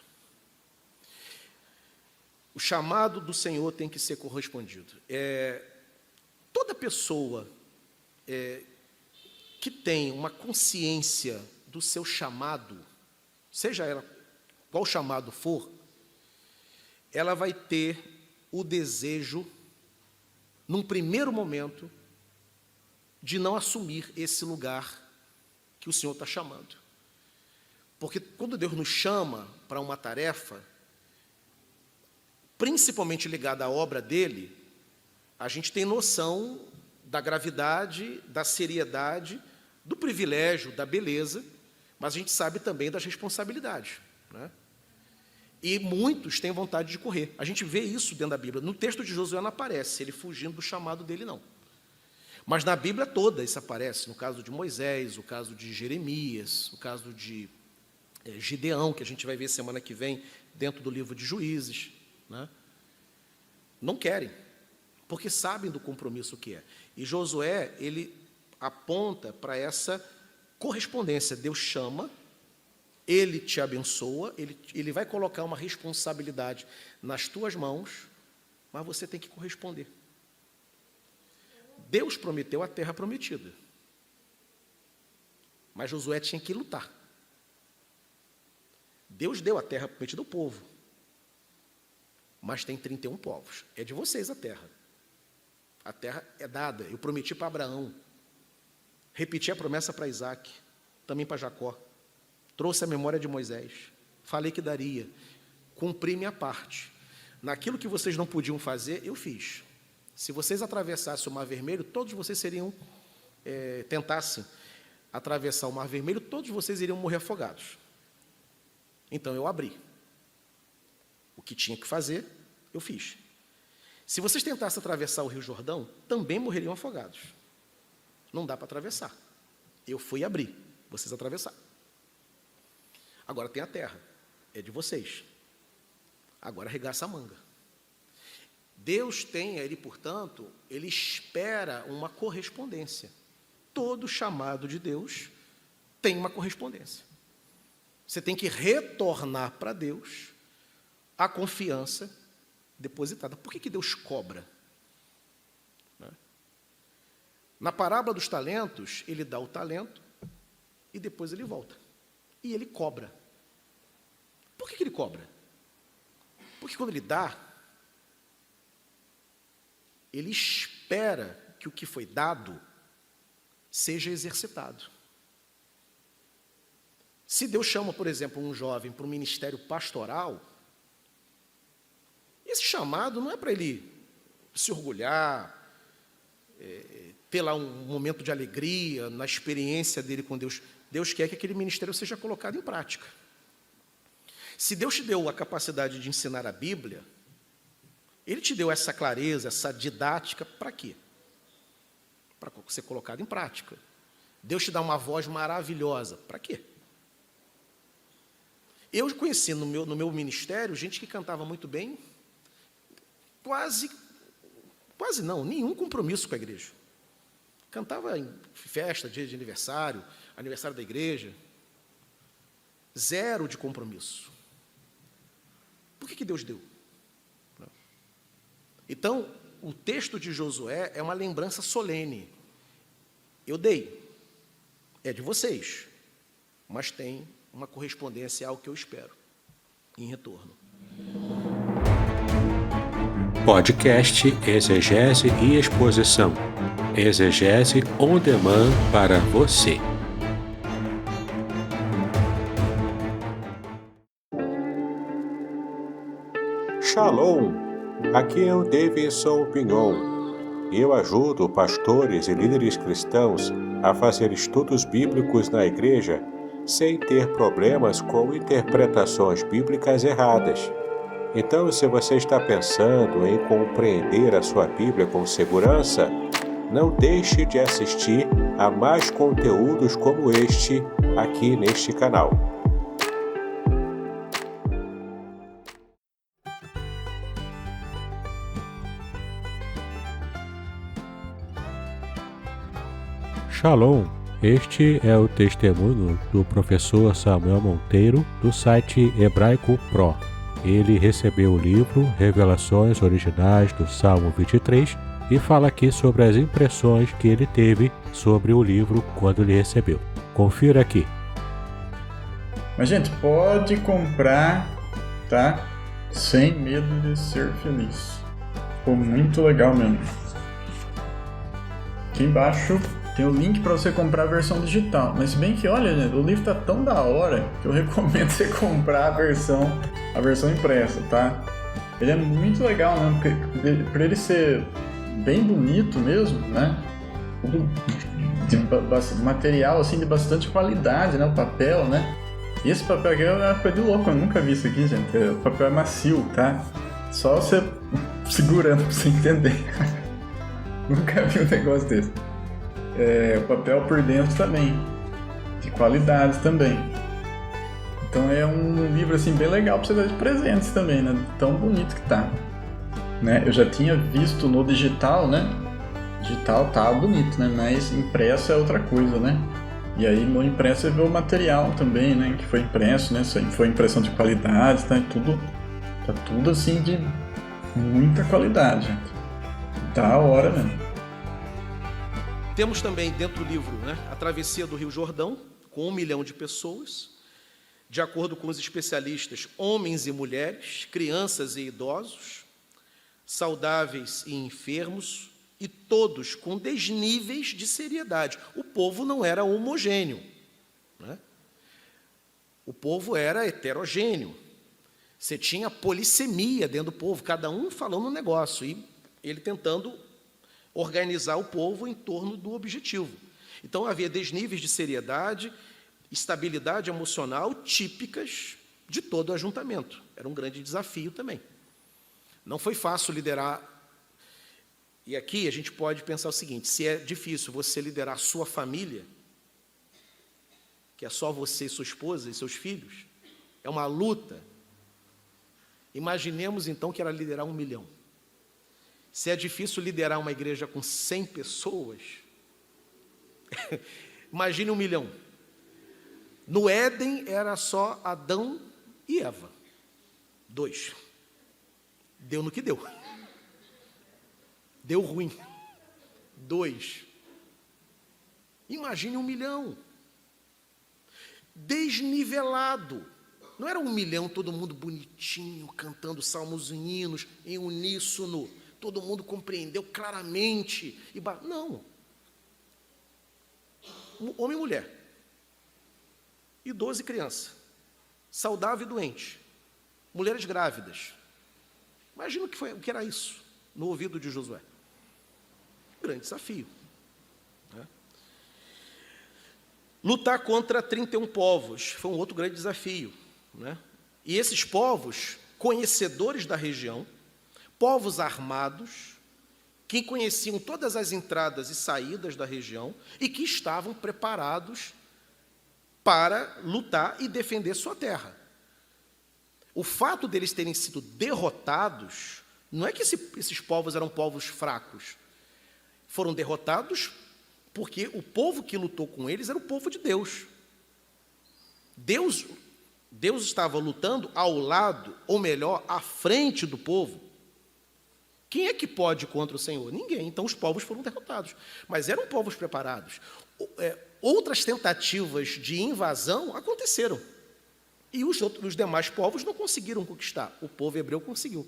O chamado do Senhor tem que ser correspondido. Toda pessoa que tem uma consciência do seu chamado, seja ela qual chamado for, ela vai ter o desejo, num primeiro momento, de não assumir esse lugar que o Senhor está chamando. Porque quando Deus nos chama para uma tarefa, principalmente ligada à obra dele, a gente tem noção da gravidade, da seriedade, do privilégio, da beleza, mas a gente sabe também das responsabilidades, né? E muitos têm vontade de correr. A gente vê isso dentro da Bíblia. No texto de Josué não aparece ele fugindo do chamado dele, não. Mas na Bíblia toda isso aparece. No caso de Moisés, o caso de Jeremias, o caso de Gideão, que a gente vai ver semana que vem, dentro do livro de Juízes, né? Não querem, porque sabem do compromisso que é. E Josué, ele aponta para essa correspondência. Deus chama, Ele te abençoa, ele vai colocar uma responsabilidade nas tuas mãos, mas você tem que corresponder. Deus prometeu a terra prometida, mas Josué tinha que lutar. Deus deu a terra prometida ao povo, mas tem 31 povos. É de vocês a terra. A terra é dada. Eu prometi para Abraão, repeti a promessa para Isaac, também para Jacó. Trouxe a memória de Moisés, falei que daria, cumpri minha parte. Naquilo que vocês não podiam fazer, eu fiz. Se vocês atravessassem o Mar Vermelho, todos vocês tentassem atravessar o Mar Vermelho, todos vocês iriam morrer afogados. Então eu abri. O que tinha que fazer, eu fiz. Se vocês tentassem atravessar o Rio Jordão, também morreriam afogados. Não dá para atravessar. Eu fui abrir, vocês atravessaram. Agora tem a terra, é de vocês. Agora arregaça a manga. Deus tem, ele, portanto, ele espera uma correspondência. Todo chamado de Deus tem uma correspondência. Você tem que retornar para Deus a confiança depositada. Por que Deus cobra? Na parábola dos talentos, ele dá o talento e depois ele volta. E ele cobra. Por que ele cobra? Porque quando ele dá, ele espera que o que foi dado seja exercitado. Se Deus chama, por exemplo, um jovem para um ministério pastoral, esse chamado não é para ele se orgulhar, ter lá um momento de alegria na experiência dele com Deus. Deus quer que aquele ministério seja colocado em prática. Se Deus te deu a capacidade de ensinar a Bíblia, Ele te deu essa clareza, essa didática, para quê? Para ser colocado em prática. Deus te dá uma voz maravilhosa, para quê? Eu conheci no meu ministério gente que cantava muito bem, quase não, nenhum compromisso com a igreja. Cantava em festa, dia de aniversário da igreja, zero de compromisso. Por que Deus deu? Então, o texto de Josué é uma lembrança solene. Eu dei, é de vocês, mas tem uma correspondência ao que eu espero em retorno. Podcast Exegese e Exposição. Exegese on demand para você. Shalom! Aqui é o Davidson Pignon. Eu ajudo pastores e líderes cristãos a fazer estudos bíblicos na igreja sem ter problemas com interpretações bíblicas erradas. Então, se você está pensando em compreender a sua Bíblia com segurança, não deixe de assistir a mais conteúdos como este aqui neste canal. Shalom! Este é o testemunho do professor Samuel Monteiro, do site Hebraico Pro. Ele recebeu o livro Revelações Originais do Salmo 23 e fala aqui sobre as impressões que ele teve sobre o livro quando ele recebeu. Confira aqui. Mas, gente, pode comprar, tá? Sem medo de ser feliz. Ficou muito legal mesmo. Aqui embaixo tem o link para você comprar a versão digital. Mas se bem que, olha, gente, o livro tá tão da hora que eu recomendo você comprar a versão impressa, tá? Ele é muito legal, né? Porque por ele ser bem bonito mesmo, né? De material assim de bastante qualidade, né? O papel, né? E esse papel aqui é coisa de louco, eu nunca vi isso aqui, gente. O papel é macio, tá? Só você segurando pra você entender. Nunca vi um negócio desse. O papel por dentro também, de qualidade também. Então é um livro assim bem legal para você dar de presentes também, né? Tão bonito que tá. Né? Eu já tinha visto no digital, né? Digital tá bonito, né? Mas impresso é outra coisa, né? E aí no impresso você vê o material também, né? Que foi impresso, né? Foi impressão de qualidade, tá tudo assim de muita qualidade, gente. Da hora, né? Temos também dentro do livro, né, a travessia do Rio Jordão, com 1 milhão de pessoas, de acordo com os especialistas, homens e mulheres, crianças e idosos, saudáveis e enfermos, e todos com desníveis de seriedade. O povo não era homogêneo, né? O povo era heterogêneo. Você tinha polissemia dentro do povo, cada um falando um negócio, e ele tentando organizar o povo em torno do objetivo. Então, havia desníveis de seriedade, estabilidade emocional típicas de todo o ajuntamento. Era um grande desafio também. Não foi fácil liderar. E aqui a gente pode pensar o seguinte: se é difícil você liderar a sua família, que é só você e sua esposa e seus filhos, é uma luta. Imaginemos, então, que era liderar 1 milhão. Se é difícil liderar uma igreja com 100 pessoas, imagine 1 milhão. No Éden era só Adão e Eva. 2. Deu no que deu. Deu ruim. 2. Imagine 1 milhão. Desnivelado. Não era 1 milhão, todo mundo bonitinho, cantando salmos e hinos em uníssono. Todo mundo compreendeu claramente. Não. Homem e mulher. Idoso e criança. Saudável e doente. Mulheres grávidas. Imagina o que era isso no ouvido de Josué. Grande desafio. Né? Lutar contra 31 povos foi um outro grande desafio. Né? E esses povos, conhecedores da região, povos armados, que conheciam todas as entradas e saídas da região e que estavam preparados para lutar e defender sua terra. O fato deles terem sido derrotados, não é que esses povos eram povos fracos. Foram derrotados porque o povo que lutou com eles era o povo de Deus. Deus estava lutando ao lado, ou melhor, à frente do povo. Quem é que pode contra o Senhor? Ninguém. Então os povos foram derrotados. Mas eram povos preparados. Outras tentativas de invasão aconteceram. E os demais povos não conseguiram conquistar. O povo hebreu conseguiu.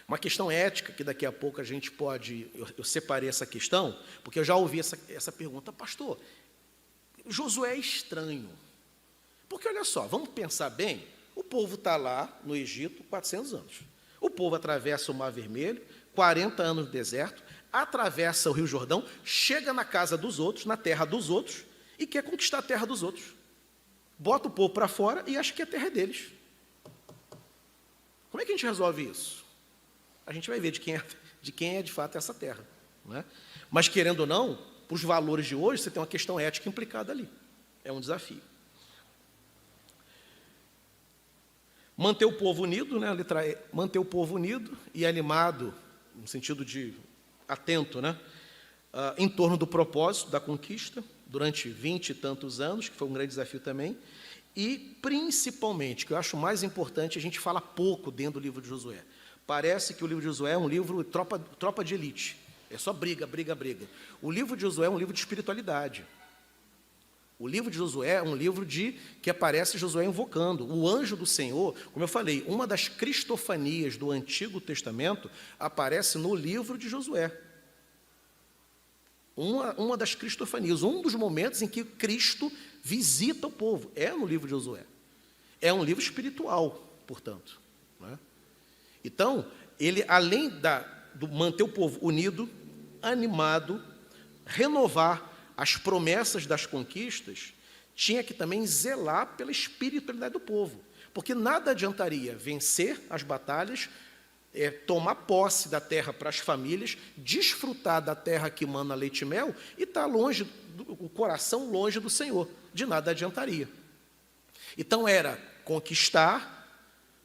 Uma questão ética, que daqui a pouco a gente pode... Eu separei essa questão, porque eu já ouvi essa pergunta. Pastor, Josué é estranho. Porque, olha só, vamos pensar bem, o povo está lá no Egito 400 anos. O povo atravessa o Mar Vermelho, 40 anos no deserto, atravessa o Rio Jordão, chega na casa dos outros, na terra dos outros, e quer conquistar a terra dos outros. Bota o povo para fora e acha que a terra é deles. Como é que a gente resolve isso? A gente vai ver de quem é de fato essa terra. Não é? Mas, querendo ou não, para os valores de hoje, você tem uma questão ética implicada ali. É um desafio. Manter o povo unido, né? Manter o povo unido e animado, no sentido de atento, né? Em torno do propósito da conquista, durante 20 e tantos anos, que foi um grande desafio também, e principalmente, que eu acho mais importante, a gente fala pouco dentro do livro de Josué. Parece que o livro de Josué é um livro tropa de elite, é só briga, briga, briga. O livro de Josué é um livro de espiritualidade. O livro de Josué é um livro que aparece Josué invocando. O anjo do Senhor, como eu falei, uma das cristofanias do Antigo Testamento aparece no livro de Josué. Uma das cristofanias, um dos momentos em que Cristo visita o povo, é no livro de Josué. É um livro espiritual, portanto. Não é? Então, ele, além do manter o povo unido, animado, renovar as promessas das conquistas, tinha que também zelar pela espiritualidade do povo. Porque nada adiantaria vencer as batalhas tomar posse da terra para as famílias, desfrutar da terra que mana leite e mel e estar longe, o coração longe do Senhor, de nada adiantaria. Então era conquistar,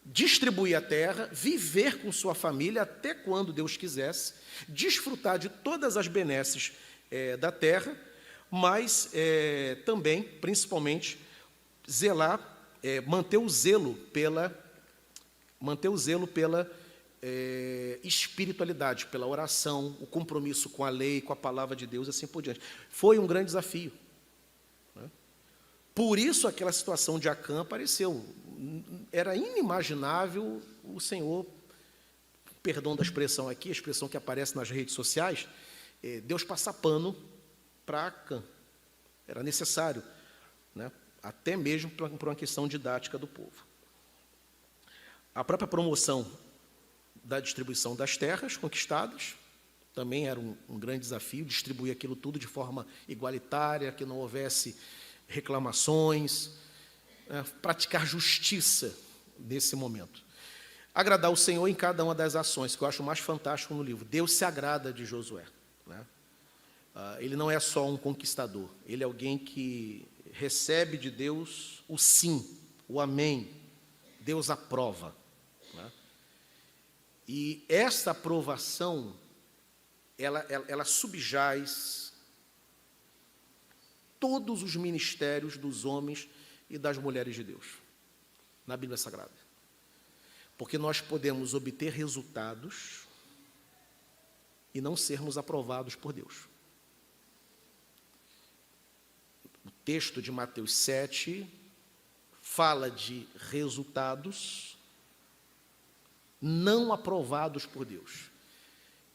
distribuir a terra, viver com sua família até quando Deus quisesse, desfrutar de todas as benesses da terra, mas também, principalmente, zelar, manter o zelo pela espiritualidade, pela oração, o compromisso com a lei, com a palavra de Deus, assim por diante. Foi um grande desafio. Por isso aquela situação de Acã apareceu. Era inimaginável o Senhor, perdão da expressão aqui, a expressão que aparece nas redes sociais, Deus passar pano para Acã. Era necessário, né? Até mesmo por uma questão didática do povo. A própria promoção da distribuição das terras conquistadas também era um grande desafio, distribuir aquilo tudo de forma igualitária, que não houvesse reclamações, praticar justiça nesse momento. Agradar o Senhor em cada uma das ações, que eu acho mais fantástico no livro. Deus se agrada de Josué, né? Ele não é só um conquistador, ele é alguém que recebe de Deus o sim, o amém. Deus aprova, né? E essa aprovação, ela subjaz todos os ministérios dos homens e das mulheres de Deus, na Bíblia Sagrada. Porque nós podemos obter resultados e não sermos aprovados por Deus. O texto de Mateus 7 fala de resultados não aprovados por Deus.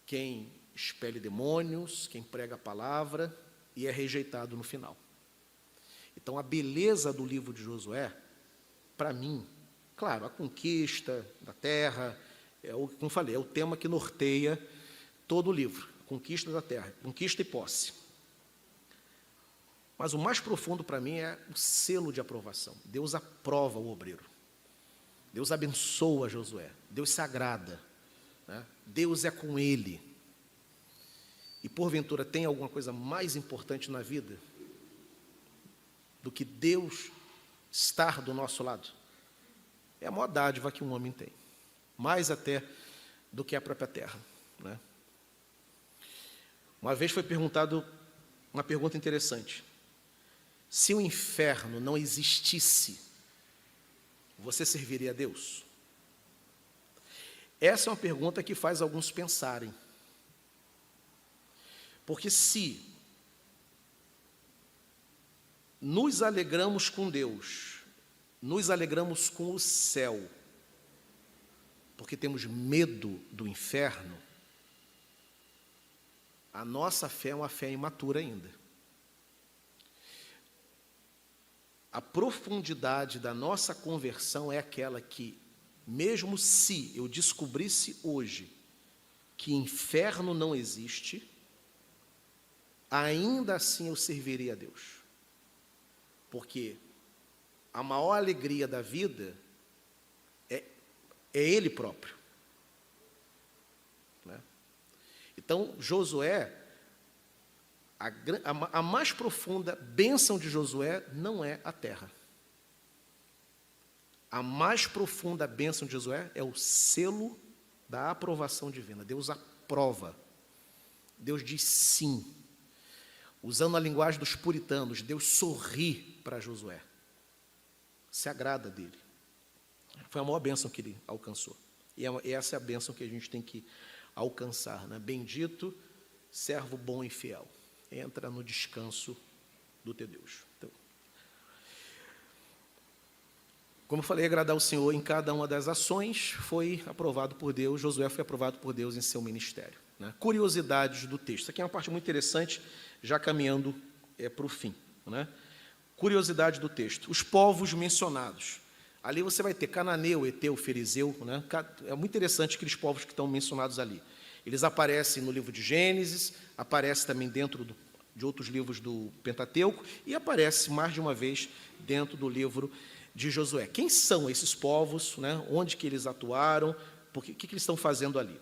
Quem expele demônios, quem prega a palavra e é rejeitado no final. Então, a beleza do livro de Josué, para mim, claro, a conquista da terra, como falei, é o tema que norteia todo o livro, a conquista da terra, conquista e posse. Mas o mais profundo para mim é o selo de aprovação. Deus aprova o obreiro. Deus abençoa Josué. Deus se agrada, né? Deus é com ele. E, porventura, tem alguma coisa mais importante na vida do que Deus estar do nosso lado? É a maior dádiva que um homem tem. Mais até do que a própria terra, né? Uma vez foi perguntado uma pergunta interessante. Se o inferno não existisse, você serviria a Deus? Essa é uma pergunta que faz alguns pensarem. Porque se nos alegramos com Deus, nos alegramos com o céu, porque temos medo do inferno, a nossa fé é uma fé imatura ainda. A profundidade da nossa conversão é aquela que, mesmo se eu descobrisse hoje que inferno não existe, ainda assim eu serviria a Deus. Porque a maior alegria da vida é Ele próprio, né? Então, Josué, a mais profunda bênção de Josué não é a terra. A mais profunda bênção de Josué é o selo da aprovação divina. Deus aprova. Deus diz sim. Usando a linguagem dos puritanos, Deus sorri para Josué. Se agrada dele. Foi a maior bênção que ele alcançou. E essa é a bênção que a gente tem que alcançar, né? Bendito, servo bom e fiel. Entra no descanso do teu Deus. Então, como eu falei, agradar o Senhor em cada uma das ações foi aprovado por Deus. Josué foi aprovado por Deus em seu ministério, né? Curiosidades do texto. Isso aqui é uma parte muito interessante, já caminhando para o fim, né? Curiosidade do texto. Os povos mencionados. Ali você vai ter cananeu, eteu, ferizeu, né? É muito interessante aqueles povos que estão mencionados ali. Eles aparecem no livro de Gênesis, aparecem também dentro de outros livros do Pentateuco e aparece mais de uma vez dentro do livro de Josué. Quem são esses povos, né? Onde que eles atuaram, Porque o que eles estão fazendo ali?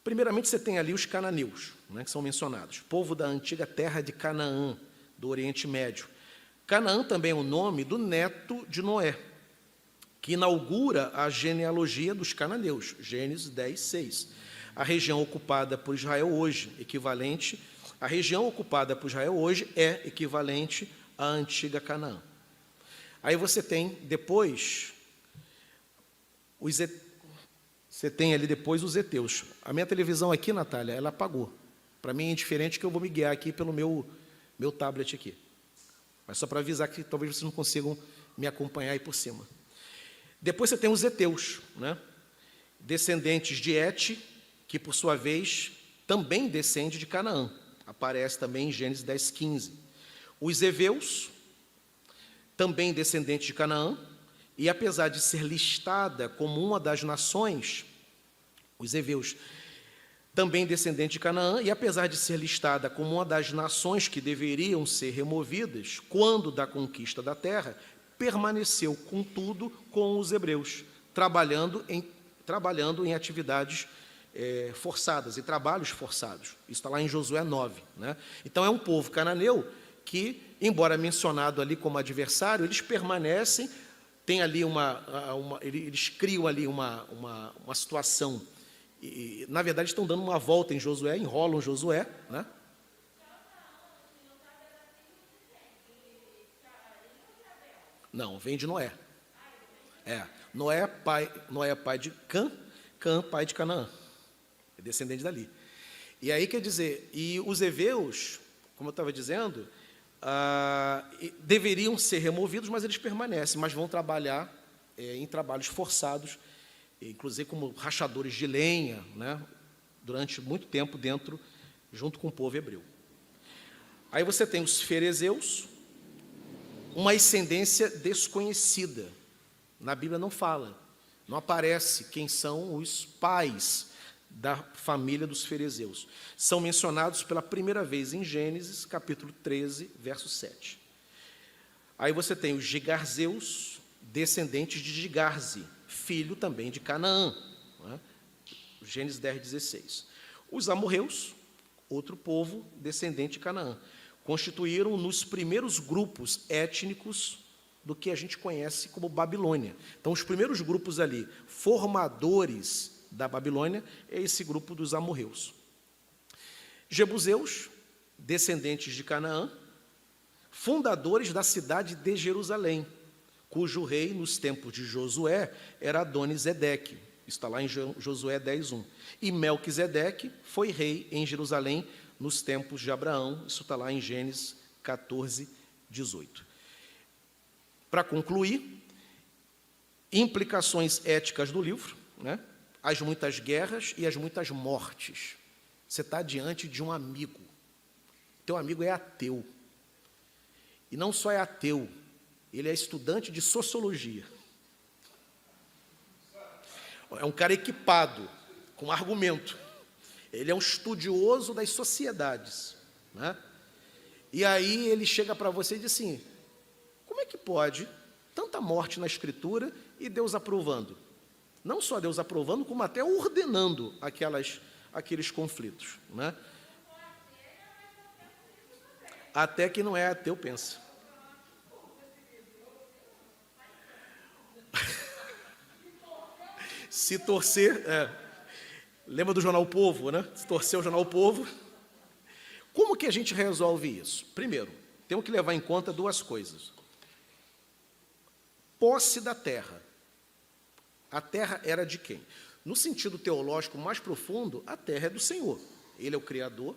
Primeiramente, você tem ali os cananeus, né, que são mencionados, povo da antiga terra de Canaã, do Oriente Médio. Canaã também é o nome do neto de Noé, que inaugura a genealogia dos cananeus, Gênesis 10, 6. A região ocupada por Israel hoje, a região ocupada por Israel hoje é equivalente à antiga Canaã. Aí você tem depois você tem ali depois os heteus. A minha televisão aqui, Natália, ela apagou. Para mim é indiferente que eu vou me guiar aqui pelo meu tablet aqui. Mas só para avisar que talvez vocês não consigam me acompanhar aí por cima. Depois você tem os heteus, né? Descendentes de Et, que por sua vez também descende de Canaã. Aparece também em Gênesis 10, 15. Os heveus, também descendentes de Canaã, e apesar de ser listada como uma das nações, os heveus, também descendentes de Canaã, e apesar de ser listada como uma das nações que deveriam ser removidas, quando da conquista da terra, permaneceu, contudo, com os hebreus, trabalhando em atividades forçadas, em trabalhos forçados. Isso está lá em Josué 9. Né? Então, é um povo cananeu que, embora mencionado ali como adversário, eles permanecem, tem ali eles criam ali uma situação, e, na verdade, estão dando uma volta em Josué, enrolam Josué, né? Não, vem de Noé. Noé é pai de Cã, Cã, pai de Canaã. É descendente dali. E aí, quer dizer, e os heveus, como eu estava dizendo, deveriam ser removidos, mas eles permanecem, mas vão trabalhar em trabalhos forçados, inclusive como rachadores de lenha, né, durante muito tempo junto com o povo hebreu. Aí você tem os ferezeus, uma ascendência desconhecida. Na Bíblia não fala, não aparece quem são os pais da família dos ferezeus. São mencionados pela primeira vez em Gênesis, capítulo 13, verso 7. Aí você tem os gigarzeus, descendentes de Gigarze, filho também de Canaã. Né? Gênesis 10, 16. Os amorreus, outro povo descendente de Canaã, constituíram nos primeiros grupos étnicos do que a gente conhece como Babilônia. Então, os primeiros grupos ali, formadores da Babilônia, é esse grupo dos amorreus. Jebuseus, descendentes de Canaã, fundadores da cidade de Jerusalém, cujo rei, nos tempos de Josué, era Adoni-Zedeque. Isso está lá em Josué 10:1. E Melquisedeque foi rei em Jerusalém nos tempos de Abraão. Isso está lá em Gênesis 14:18. Para concluir, implicações éticas do livro, né? As muitas guerras e as muitas mortes. Você está diante de um amigo. Teu amigo é ateu. E não só é ateu, ele é estudante de sociologia. É um cara equipado, com argumento. Ele é um estudioso das sociedades. Né? E aí ele chega para você e diz assim, como é que pode tanta morte na Escritura e Deus aprovando? Não só Deus aprovando, como até ordenando aqueles conflitos. Né? Até que não é ateu, pensa. Se torcer... lembra do jornal O Povo, né? Se torcer o jornal O Povo. Como que a gente resolve isso? Primeiro, temos que levar em conta duas coisas. Posse da terra. A terra era de quem? No sentido teológico mais profundo, a terra é do Senhor. Ele é o Criador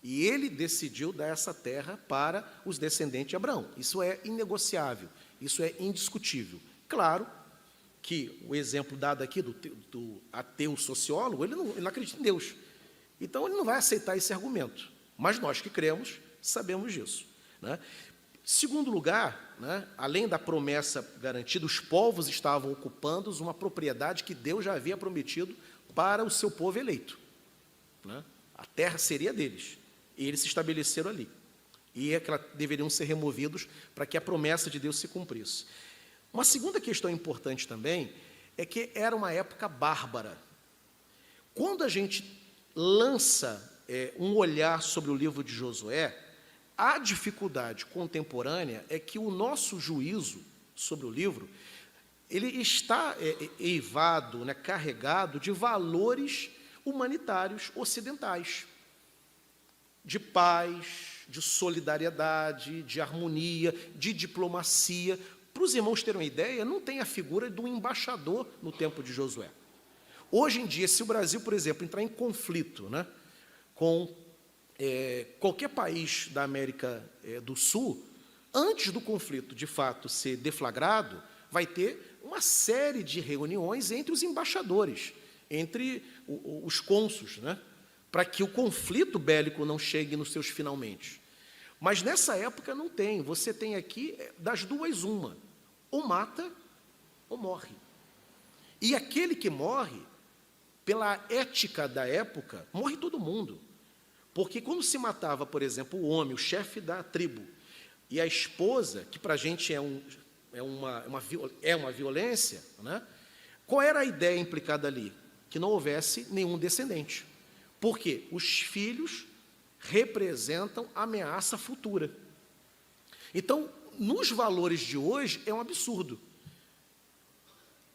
e Ele decidiu dar essa terra para os descendentes de Abraão. Isso é inegociável, isso é indiscutível. Claro que o exemplo dado aqui do ateu sociólogo, ele não acredita em Deus. Então, ele não vai aceitar esse argumento. Mas nós que cremos, sabemos disso. Né? Segundo lugar, né, além da promessa garantida, os povos estavam ocupando uma propriedade que Deus já havia prometido para o seu povo eleito. Né? A terra seria deles. E eles se estabeleceram ali. E deveriam ser removidos para que a promessa de Deus se cumprisse. Uma segunda questão importante também é que era uma época bárbara. quando a gente lança um olhar sobre o livro de Josué, a dificuldade contemporânea é que o nosso juízo sobre o livro, ele está eivado, né, carregado de valores humanitários ocidentais, de paz, de solidariedade, de harmonia, de diplomacia. Para os irmãos terem uma ideia, não tem a figura de um embaixador no tempo de Josué. Hoje em dia, se o Brasil, por exemplo, entrar em conflito, né, com qualquer país da América do Sul, antes do conflito, de fato, ser deflagrado, vai ter uma série de reuniões entre os embaixadores, entre os cônsuls, né, para que o conflito bélico não chegue nos seus finalmente. Mas nessa época não tem. Você tem aqui das duas uma: ou mata ou morre. E aquele que morre, pela ética da época, morre todo mundo. Porque quando se matava, por exemplo, o homem, o chefe da tribo, e a esposa, que para a gente é uma violência, né? Qual era a ideia implicada ali? Que não houvesse nenhum descendente. Porque os filhos representam ameaça futura. Então, nos valores de hoje, é um absurdo.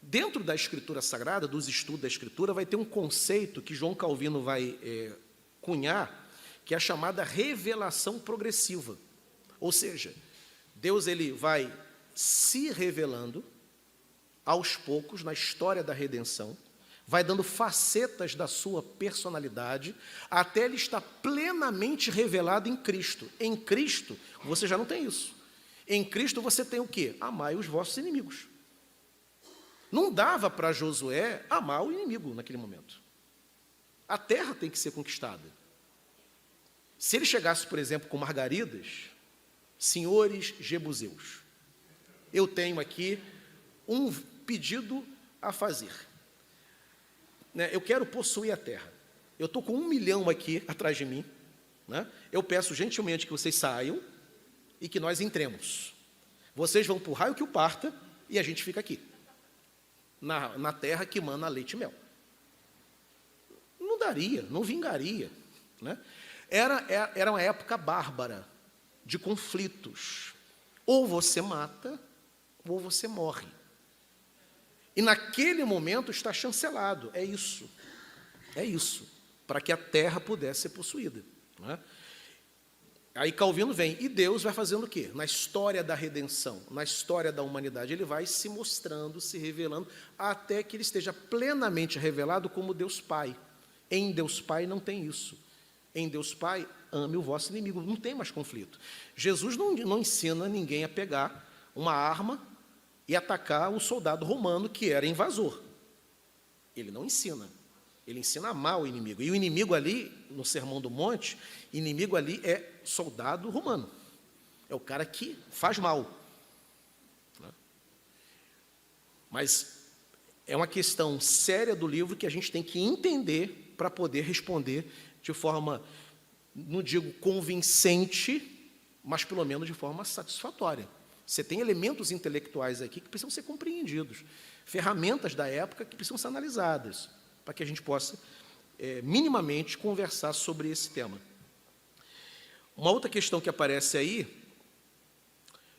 Dentro da Escritura Sagrada, dos estudos da Escritura, vai ter um conceito que João Calvino vai cunhar, que é a chamada revelação progressiva. Ou seja, Deus ele vai se revelando aos poucos na história da redenção, vai dando facetas da sua personalidade, até ele estar plenamente revelado em Cristo. Em Cristo, você já não tem isso. Em Cristo você tem o quê? Amai os vossos inimigos. Não dava para Josué amar o inimigo naquele momento. A terra tem que ser conquistada. Se ele chegasse, por exemplo, com margaridas, senhores jebuseus, eu tenho aqui um pedido a fazer. Eu quero possuir a terra. Eu estou com 1 milhão aqui atrás de mim, né? Eu peço gentilmente que vocês saiam e que nós entremos. Vocês vão para o raio que o parta e a gente fica aqui, na terra que mana leite e mel. Não daria, não vingaria, né? Era uma época bárbara, de conflitos. Ou você mata, ou você morre. E naquele momento está chancelado, é isso, para que a terra pudesse ser possuída, não é? Aí Calvino vem, e Deus vai fazendo o quê? Na história da redenção, na história da humanidade, ele vai se mostrando, se revelando, até que ele esteja plenamente revelado como Deus Pai. Em Deus Pai não tem isso. Em Deus Pai, ame o vosso inimigo, não tem mais conflito. Jesus não ensina ninguém a pegar uma arma e atacar um soldado romano que era invasor. Ele não ensina. Ele ensina a amar o inimigo. E o inimigo ali, no Sermão do Monte, inimigo ali é soldado romano. É o cara que faz mal. Mas é uma questão séria do livro que a gente tem que entender para poder responder de forma, não digo convincente, mas pelo menos de forma satisfatória. Você tem elementos intelectuais aqui que precisam ser compreendidos, ferramentas da época que precisam ser analisadas, para que a gente possa minimamente conversar sobre esse tema. Uma outra questão que aparece aí,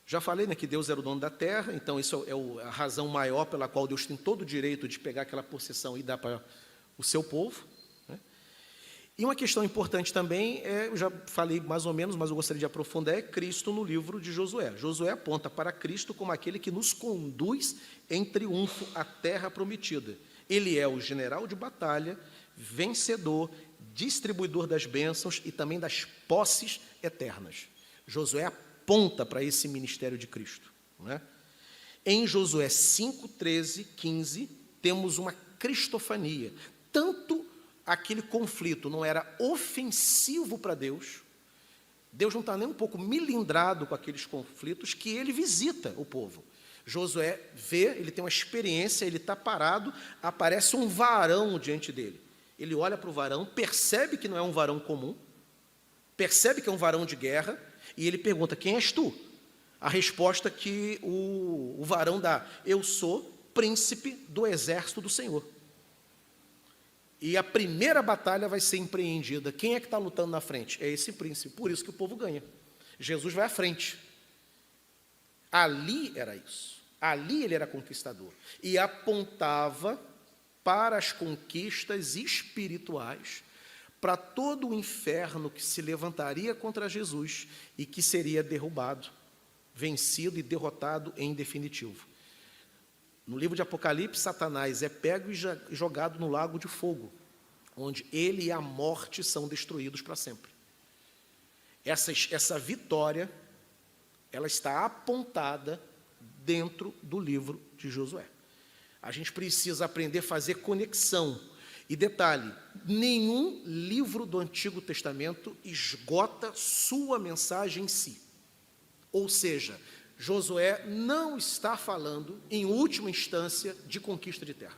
já falei, né, que Deus era o dono da terra, então isso é a razão maior pela qual Deus tem todo o direito de pegar aquela possessão e dar para o seu povo, né? E uma questão importante também, eu já falei mais ou menos, mas eu gostaria de aprofundar, é Cristo no livro de Josué. Josué aponta para Cristo como aquele que nos conduz em triunfo à terra prometida. Ele é o general de batalha, vencedor, distribuidor das bênçãos e também das posses eternas. Josué aponta para esse ministério de Cristo, não é? Em Josué 5, 13, 15, temos uma cristofania. Tanto aquele conflito não era ofensivo para Deus, Deus não está nem um pouco milindrado com aqueles conflitos, que ele visita o povo. Josué vê, ele tem uma experiência, ele está parado, aparece um varão diante dele. Ele olha para o varão, percebe que não é um varão comum, percebe que é um varão de guerra, e ele pergunta, quem és tu? A resposta que o varão dá, eu sou príncipe do exército do Senhor. E a primeira batalha vai ser empreendida. Quem é que está lutando na frente? É esse príncipe. Por isso que o povo ganha. Jesus vai à frente. Ali era isso. Ali ele era conquistador. E apontava para as conquistas espirituais, para todo o inferno que se levantaria contra Jesus e que seria derrubado, vencido e derrotado em definitivo. No livro de Apocalipse, Satanás é pego e jogado no lago de fogo, onde ele e a morte são destruídos para sempre. Essa vitória, ela está apontada dentro do livro de Josué. A gente precisa aprender a fazer conexão. E detalhe, nenhum livro do Antigo Testamento esgota sua mensagem em si. Ou seja, Josué não está falando, em última instância, de conquista de terra.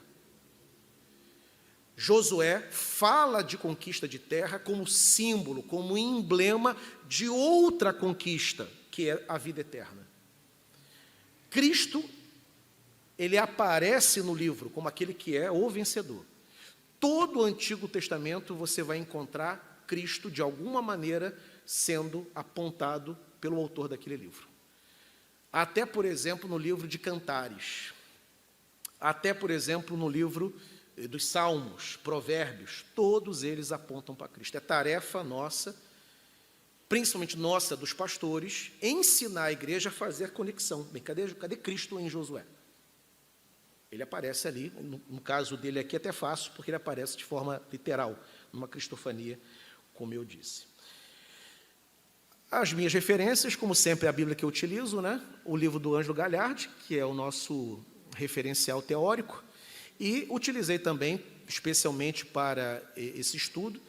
Josué fala de conquista de terra como símbolo, como emblema de outra conquista, que é a vida eterna. Cristo, ele aparece no livro como aquele que é o vencedor. Todo o Antigo Testamento você vai encontrar Cristo, de alguma maneira, sendo apontado pelo autor daquele livro. Até, por exemplo, no livro de Cantares. Até, por exemplo, no livro dos Salmos, Provérbios. Todos eles apontam para Cristo. É tarefa nossa, principalmente nossa, dos pastores, ensinar a igreja a fazer conexão. Bem, cadê Cristo em Josué? Ele aparece ali, no caso dele aqui é até fácil, porque ele aparece de forma literal, numa cristofania, como eu disse. As minhas referências, como sempre, é a Bíblia que eu utilizo, né? O livro do Ângelo Galhardi, que é o nosso referencial teórico, e utilizei também, especialmente para esse estudo,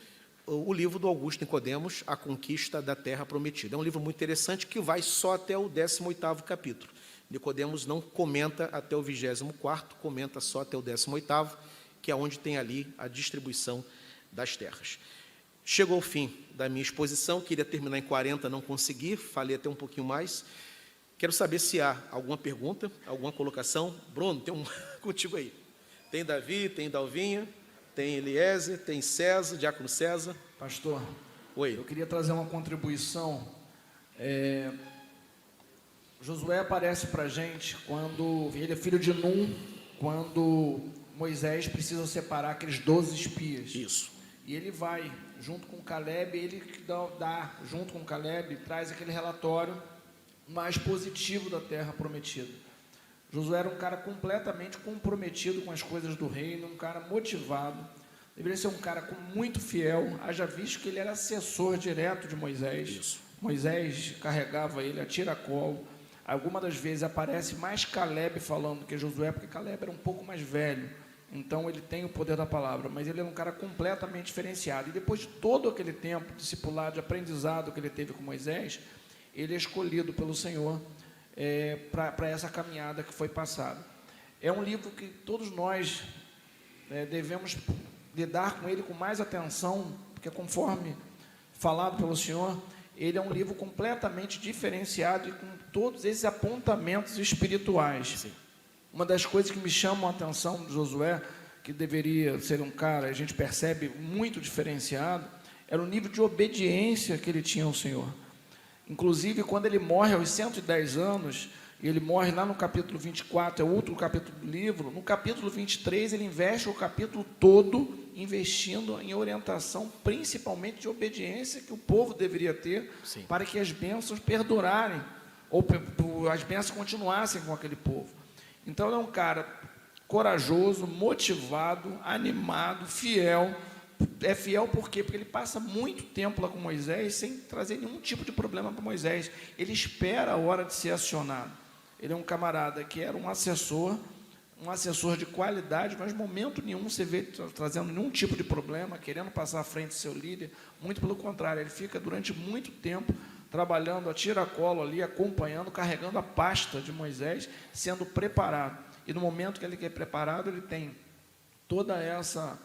o livro do Augusto Nicodemos, A Conquista da Terra Prometida. É um livro muito interessante que vai só até o 18º capítulo. Nicodemos não comenta até o 24º, comenta só até o 18º, que é onde tem ali a distribuição das terras. Chegou ao fim da minha exposição, queria terminar em 40, não consegui, falei até um pouquinho mais. Quero saber se há alguma pergunta, alguma colocação. Bruno, tem um contigo aí. Tem Davi, tem Dalvinha, tem Eliezer, tem César, Diácono César. Pastor, oi. Eu queria trazer uma contribuição. Josué aparece para a gente quando ele é filho de Num, quando Moisés precisa separar aqueles 12 espias. Isso. E ele vai junto com Caleb, ele junto com Caleb, traz aquele relatório mais positivo da terra prometida. Josué era um cara completamente comprometido com as coisas do reino, um cara motivado, deveria ser um cara muito fiel, haja visto que ele era assessor direto de Moisés. Isso. Moisés carregava ele a tiracolo. Algumas das vezes aparece mais Caleb falando que Josué, porque Caleb era um pouco mais velho, então ele tem o poder da palavra, mas ele era um cara completamente diferenciado. E depois de todo aquele tempo discipulado, de aprendizado que ele teve com Moisés, ele é escolhido pelo Senhor para essa caminhada que foi passada. É um livro que todos nós devemos lidar com ele com mais atenção, porque conforme falado pelo Senhor, ele é um livro completamente diferenciado e com todos esses apontamentos espirituais. Sim. Uma das coisas que me chamam a atenção de Josué, que deveria ser um cara, a gente percebe, muito diferenciado, era o nível de obediência que ele tinha ao Senhor. Inclusive, quando ele morre aos 110 anos, e ele morre lá no capítulo 24, é o último capítulo do livro, no capítulo 23 ele investe o capítulo todo investindo em orientação, principalmente de obediência que o povo deveria ter. Sim. Para que as bênçãos perdurarem, ou as bênçãos continuassem com aquele povo. Então, ele é um cara corajoso, motivado, animado, fiel. É fiel por quê? Porque ele passa muito tempo lá com Moisés sem trazer nenhum tipo de problema para Moisés. Ele espera a hora de ser acionado. Ele é um camarada que era um assessor de qualidade, mas momento nenhum você vê trazendo nenhum tipo de problema, querendo passar à frente do seu líder. Muito pelo contrário, ele fica durante muito tempo trabalhando a tiracolo ali, acompanhando, carregando a pasta de Moisés, sendo preparado. E no momento que ele é preparado, ele tem toda essa,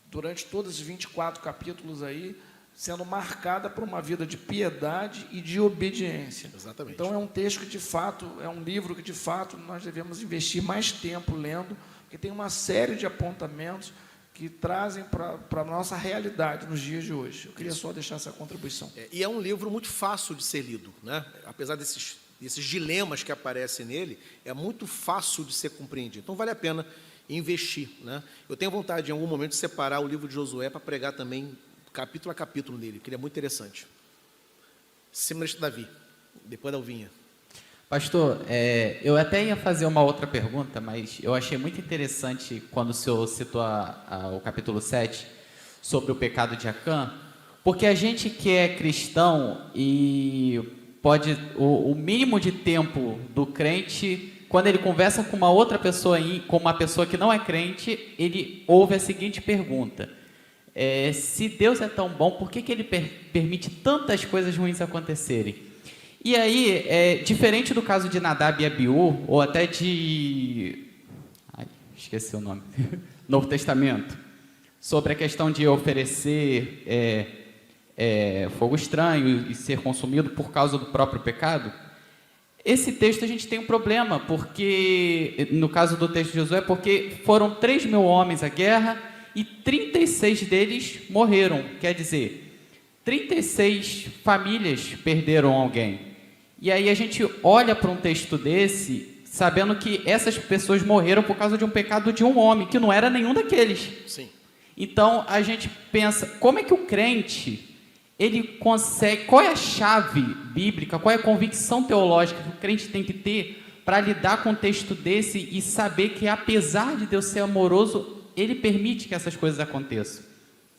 durante todos esses 24 capítulos aí, sendo marcada por uma vida de piedade e de obediência. Exatamente. Então é um texto que de fato, é um livro que de fato nós devemos investir mais tempo lendo, porque tem uma série de apontamentos que trazem para a nossa realidade nos dias de hoje. Eu queria só deixar essa contribuição. E é um livro muito fácil de ser lido, né? Apesar desses dilemas que aparecem nele, é muito fácil de ser compreendido. Então, vale a pena investir, né? Eu tenho vontade, em algum momento, de separar o livro de Josué para pregar também capítulo a capítulo nele, que ele é muito interessante. Seminarista Davi, depois da Alvinha. Pastor, eu até ia fazer uma outra pergunta, mas eu achei muito interessante quando o senhor citou o capítulo 7 sobre o pecado de Acã, porque a gente que é cristão e pode, o mínimo de tempo do crente, quando ele conversa com uma outra pessoa, com uma pessoa que não é crente, ele ouve a seguinte pergunta: se Deus é tão bom, por que ele permite tantas coisas ruins acontecerem? E aí, diferente do caso de Nadab e Abiú, ou até de... esqueci o nome. Novo Testamento, sobre a questão de oferecer fogo estranho e ser consumido por causa do próprio pecado, esse texto a gente tem um problema, porque, no caso do texto de Josué, porque foram 3.000 homens à guerra e 36 deles morreram, quer dizer, 36 famílias perderam alguém. E aí a gente olha para um texto desse, sabendo que essas pessoas morreram por causa de um pecado de um homem, que não era nenhum daqueles. Sim. Então a gente pensa, como é que o crente, ele consegue, qual é a chave bíblica, qual é a convicção teológica que o crente tem que ter para lidar com um texto desse e saber que, apesar de Deus ser amoroso, ele permite que essas coisas aconteçam,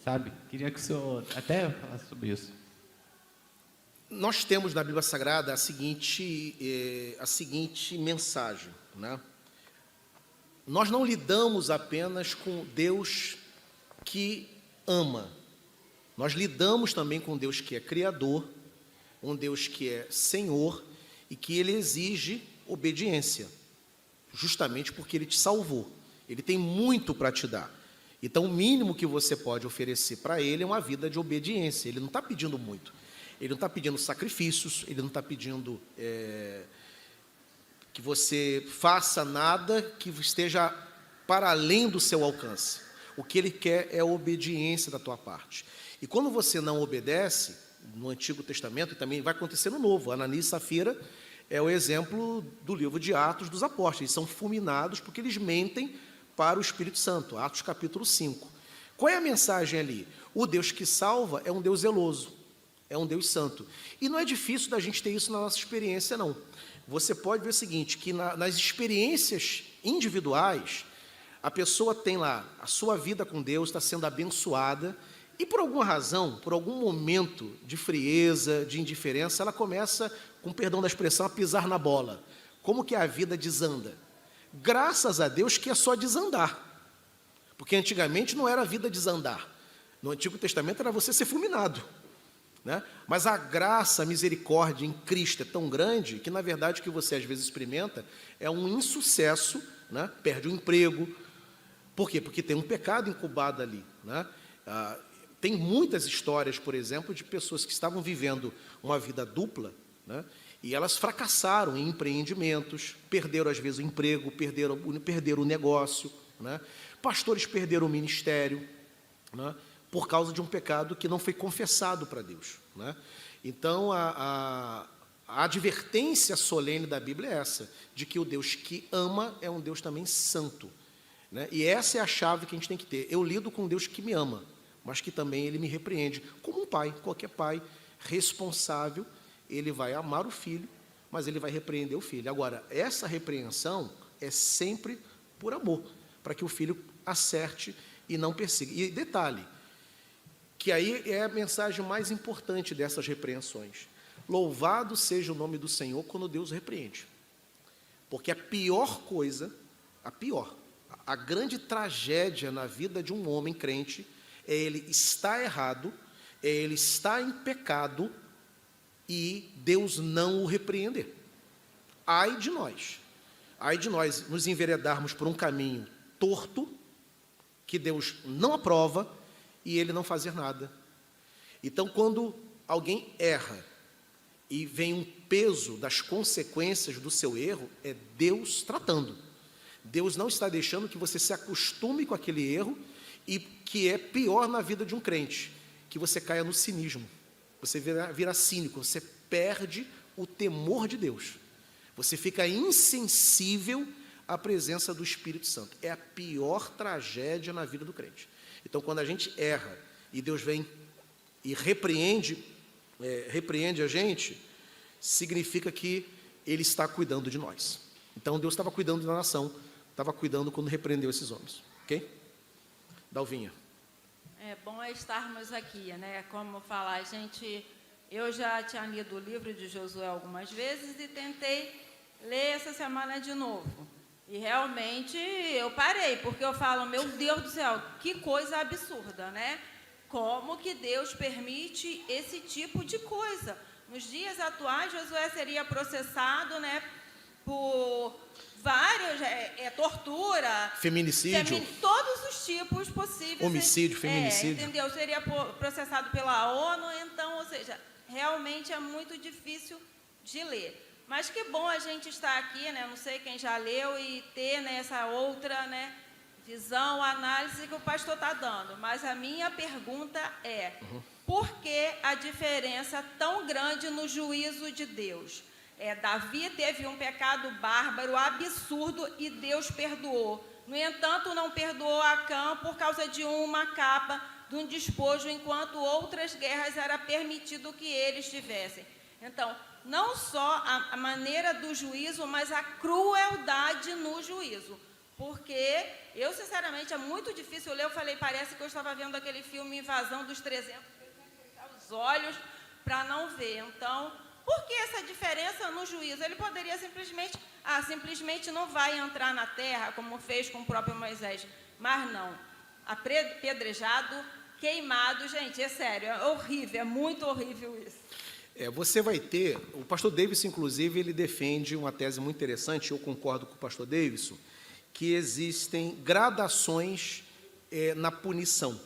sabe? Queria que o senhor até falasse sobre isso. Nós temos na Bíblia Sagrada a seguinte mensagem, né? Nós não lidamos apenas com Deus que ama, nós lidamos também com Deus que é Criador, um Deus que é Senhor e que Ele exige obediência, justamente porque Ele te salvou, Ele tem muito para te dar. Então, o mínimo que você pode oferecer para Ele é uma vida de obediência. Ele não está pedindo muito. Ele não está pedindo sacrifícios, Ele não está pedindo que você faça nada que esteja para além do seu alcance. O que Ele quer é a obediência da tua parte. E quando você não obedece, no Antigo Testamento, e também vai acontecer no Novo, Ananias e Safira é o exemplo do livro de Atos dos Apóstolos. Eles são fulminados porque eles mentem para o Espírito Santo, Atos capítulo 5. Qual é a mensagem ali? O Deus que salva é um Deus zeloso, é um Deus santo. E não é difícil da gente ter isso na nossa experiência, não. Você pode ver o seguinte, que nas experiências individuais, a pessoa tem lá a sua vida com Deus, está sendo abençoada, e por alguma razão, por algum momento de frieza, de indiferença, ela começa, com perdão da expressão, a pisar na bola. Como que a vida desanda? Graças a Deus que é só desandar. Porque antigamente não era a vida desandar. No Antigo Testamento era você ser fulminado, né? Mas a graça, a misericórdia em Cristo é tão grande que, na verdade, o que você às vezes experimenta é um insucesso, né? Perde o emprego. Por quê? Porque tem um pecado incubado ali, né? Tem muitas histórias, por exemplo, de pessoas que estavam vivendo uma vida dupla, né? E elas fracassaram em empreendimentos, perderam às vezes o emprego, perderam o negócio, né? Pastores perderam o ministério, né? Por causa de um pecado que não foi confessado para Deus, né? Então, a advertência solene da Bíblia é essa, de que o Deus que ama é um Deus também santo, né? E essa é a chave que a gente tem que ter. Eu lido com um Deus que me ama, mas que também Ele me repreende, como um pai, qualquer pai responsável, ele vai amar o filho, mas ele vai repreender o filho. Agora, essa repreensão é sempre por amor, para que o filho acerte e não persiga. E detalhe, que aí é a mensagem mais importante dessas repreensões. Louvado seja o nome do Senhor quando Deus repreende. Porque a pior coisa, a grande tragédia na vida de um homem crente é ele estar errado, é ele estar em pecado e Deus não o repreender. Ai de nós nos enveredarmos por um caminho torto, que Deus não aprova, e Ele não fazer nada. Então, quando alguém erra, e vem um peso das consequências do seu erro, é Deus tratando. Deus não está deixando que você se acostume com aquele erro, e que é pior na vida de um crente, que você caia no cinismo, você vira cínico, você perde o temor de Deus, você fica insensível à presença do Espírito Santo. É a pior tragédia na vida do crente. Então, quando a gente erra e Deus vem e repreende a gente, significa que Ele está cuidando de nós. Então, Deus estava cuidando da nação, estava cuidando quando repreendeu esses homens. Ok? Dalvinha. É bom estarmos aqui, né? Como falar, eu já tinha lido o livro de Josué algumas vezes e tentei ler essa semana de novo. E realmente eu parei, porque eu falo, meu Deus do céu, que coisa absurda, né? Como que Deus permite esse tipo de coisa? Nos dias atuais, Josué seria processado, né, por vários, tortura, feminicídio, todos os tipos possíveis. Homicídio, feminicídio. Entendeu? Seria processado pela ONU, então, ou seja, realmente é muito difícil de ler. Mas que bom a gente estar aqui, né? Não sei quem já leu e ter, né, essa outra, né, visão, análise que o pastor está dando. Mas a minha pergunta é, por que a diferença tão grande no juízo de Deus? Davi teve um pecado bárbaro, absurdo, e Deus perdoou. No entanto, não perdoou Acã por causa de uma capa, de um despojo, enquanto outras guerras era permitido que eles tivessem. Então, não só a maneira do juízo, mas a crueldade no juízo. Porque eu, sinceramente, é muito difícil ler. Eu falei, parece que eu estava vendo aquele filme Invasão dos 300, eu tenho que fechar os olhos para não ver. Então, por que essa diferença no juízo? Ele poderia simplesmente não vai entrar na terra, como fez com o próprio Moisés. Mas não. Apedrejado, queimado, gente, é sério, é horrível, é muito horrível isso. Você vai ter, o pastor Davidson, inclusive, ele defende uma tese muito interessante, eu concordo com o pastor Davidson, que existem gradações na punição,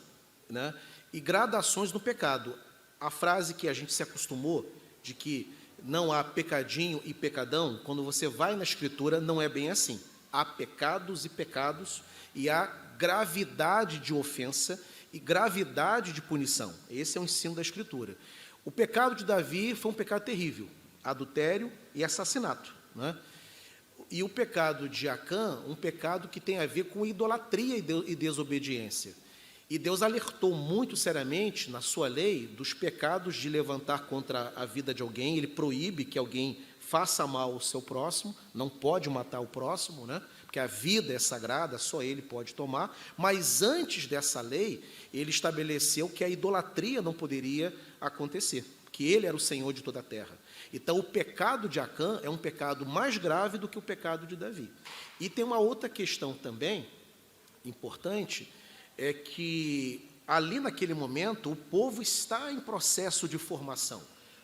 né? E gradações no pecado. A frase que a gente se acostumou, de que não há pecadinho e pecadão, quando você vai na Escritura, não é bem assim. Há pecados e pecados, e há gravidade de ofensa e gravidade de punição. Esse é o ensino da Escritura. O pecado de Davi foi um pecado terrível, adultério e assassinato, né? E o pecado de Acã, um pecado que tem a ver com idolatria e desobediência. E Deus alertou muito seriamente, na sua lei, dos pecados de levantar contra a vida de alguém. Ele proíbe que alguém faça mal ao seu próximo, não pode matar o próximo, né? Porque a vida é sagrada, só ele pode tomar. Mas antes dessa lei, ele estabeleceu que a idolatria não poderia acontecer, que ele era o Senhor de toda a terra. Então, o pecado de Acã é um pecado mais grave do que o pecado de Davi. E tem uma outra questão também importante, é que ali naquele momento o povo está em processo de formação.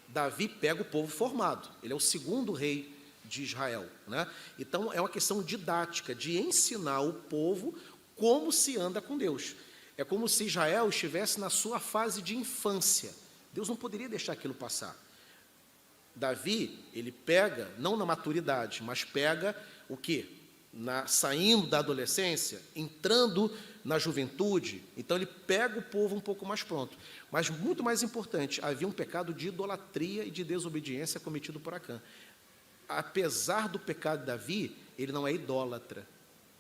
Davi pega o povo formado, ele é o segundo rei de Israel, né? Então é uma questão didática, de ensinar o povo como se anda com Deus. É como se Israel estivesse na sua fase de infância. Deus não poderia deixar aquilo passar. Davi, ele pega, não na maturidade, mas pega o quê? Saindo da adolescência, entrando na juventude, então ele pega o povo um pouco mais pronto. Mas, muito mais importante, havia um pecado de idolatria e de desobediência cometido por Acã. Apesar do pecado de Davi, ele não é idólatra.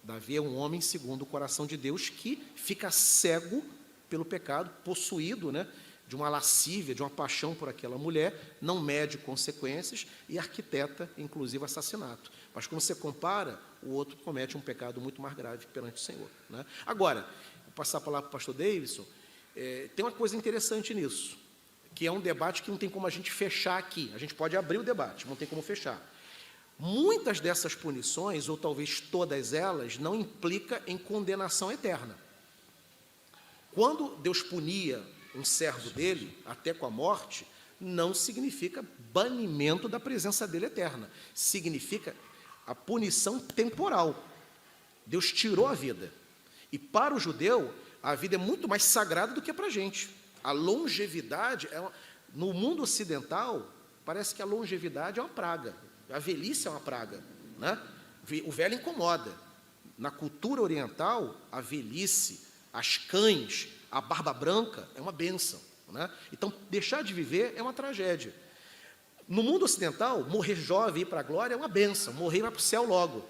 Davi é um homem segundo o coração de Deus que fica cego pelo pecado, possuído, né, de uma lascívia, de uma paixão por aquela mulher, não mede consequências e arquiteta, inclusive, assassinato. Mas quando você compara, o outro comete um pecado muito mais grave perante o Senhor, né? Agora, vou passar a palavra para o pastor Davidson. Tem uma coisa interessante nisso, que é um debate que não tem como a gente fechar aqui. A gente pode abrir o debate, não tem como fechar. Muitas dessas punições, ou talvez todas elas, não implicam em condenação eterna. Quando Deus punia um servo dele, até com a morte, não significa banimento da presença dele eterna. Significa a punição temporal. Deus tirou a vida. E para o judeu, a vida é muito mais sagrada do que para a gente. A longevidade, no mundo ocidental, parece que a longevidade é uma praga. A velhice é uma praga, né? O velho incomoda. Na cultura oriental, a velhice, as cães, a barba branca, é uma bênção, né? Então, deixar de viver é uma tragédia. No mundo ocidental, morrer jovem e ir para a glória é uma bênção, morrer e vai para o céu logo.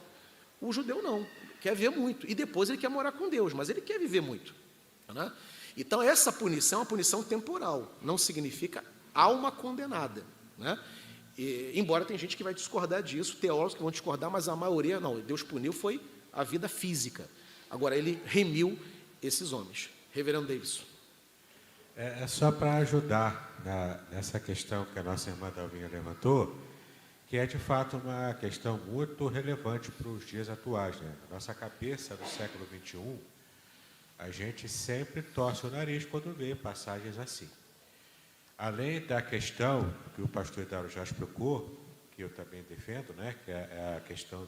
O judeu não, quer viver muito, e depois ele quer morar com Deus, mas ele quer viver muito, né? Então, essa punição é uma punição temporal, não significa alma condenada, né? Embora tem gente que vai discordar disso, teólogos que vão discordar, mas a maioria, não, Deus puniu foi a vida física. Agora, ele remiu esses homens. Reverendo Davidson. É só para ajudar nessa questão que a nossa irmã Dalvinha levantou, que é de fato uma questão muito relevante para os dias atuais, né? A nossa cabeça no século XXI, a gente sempre torce o nariz quando vê passagens assim. Além da questão que o pastor Hidário já explicou, que eu também defendo, né, que é a questão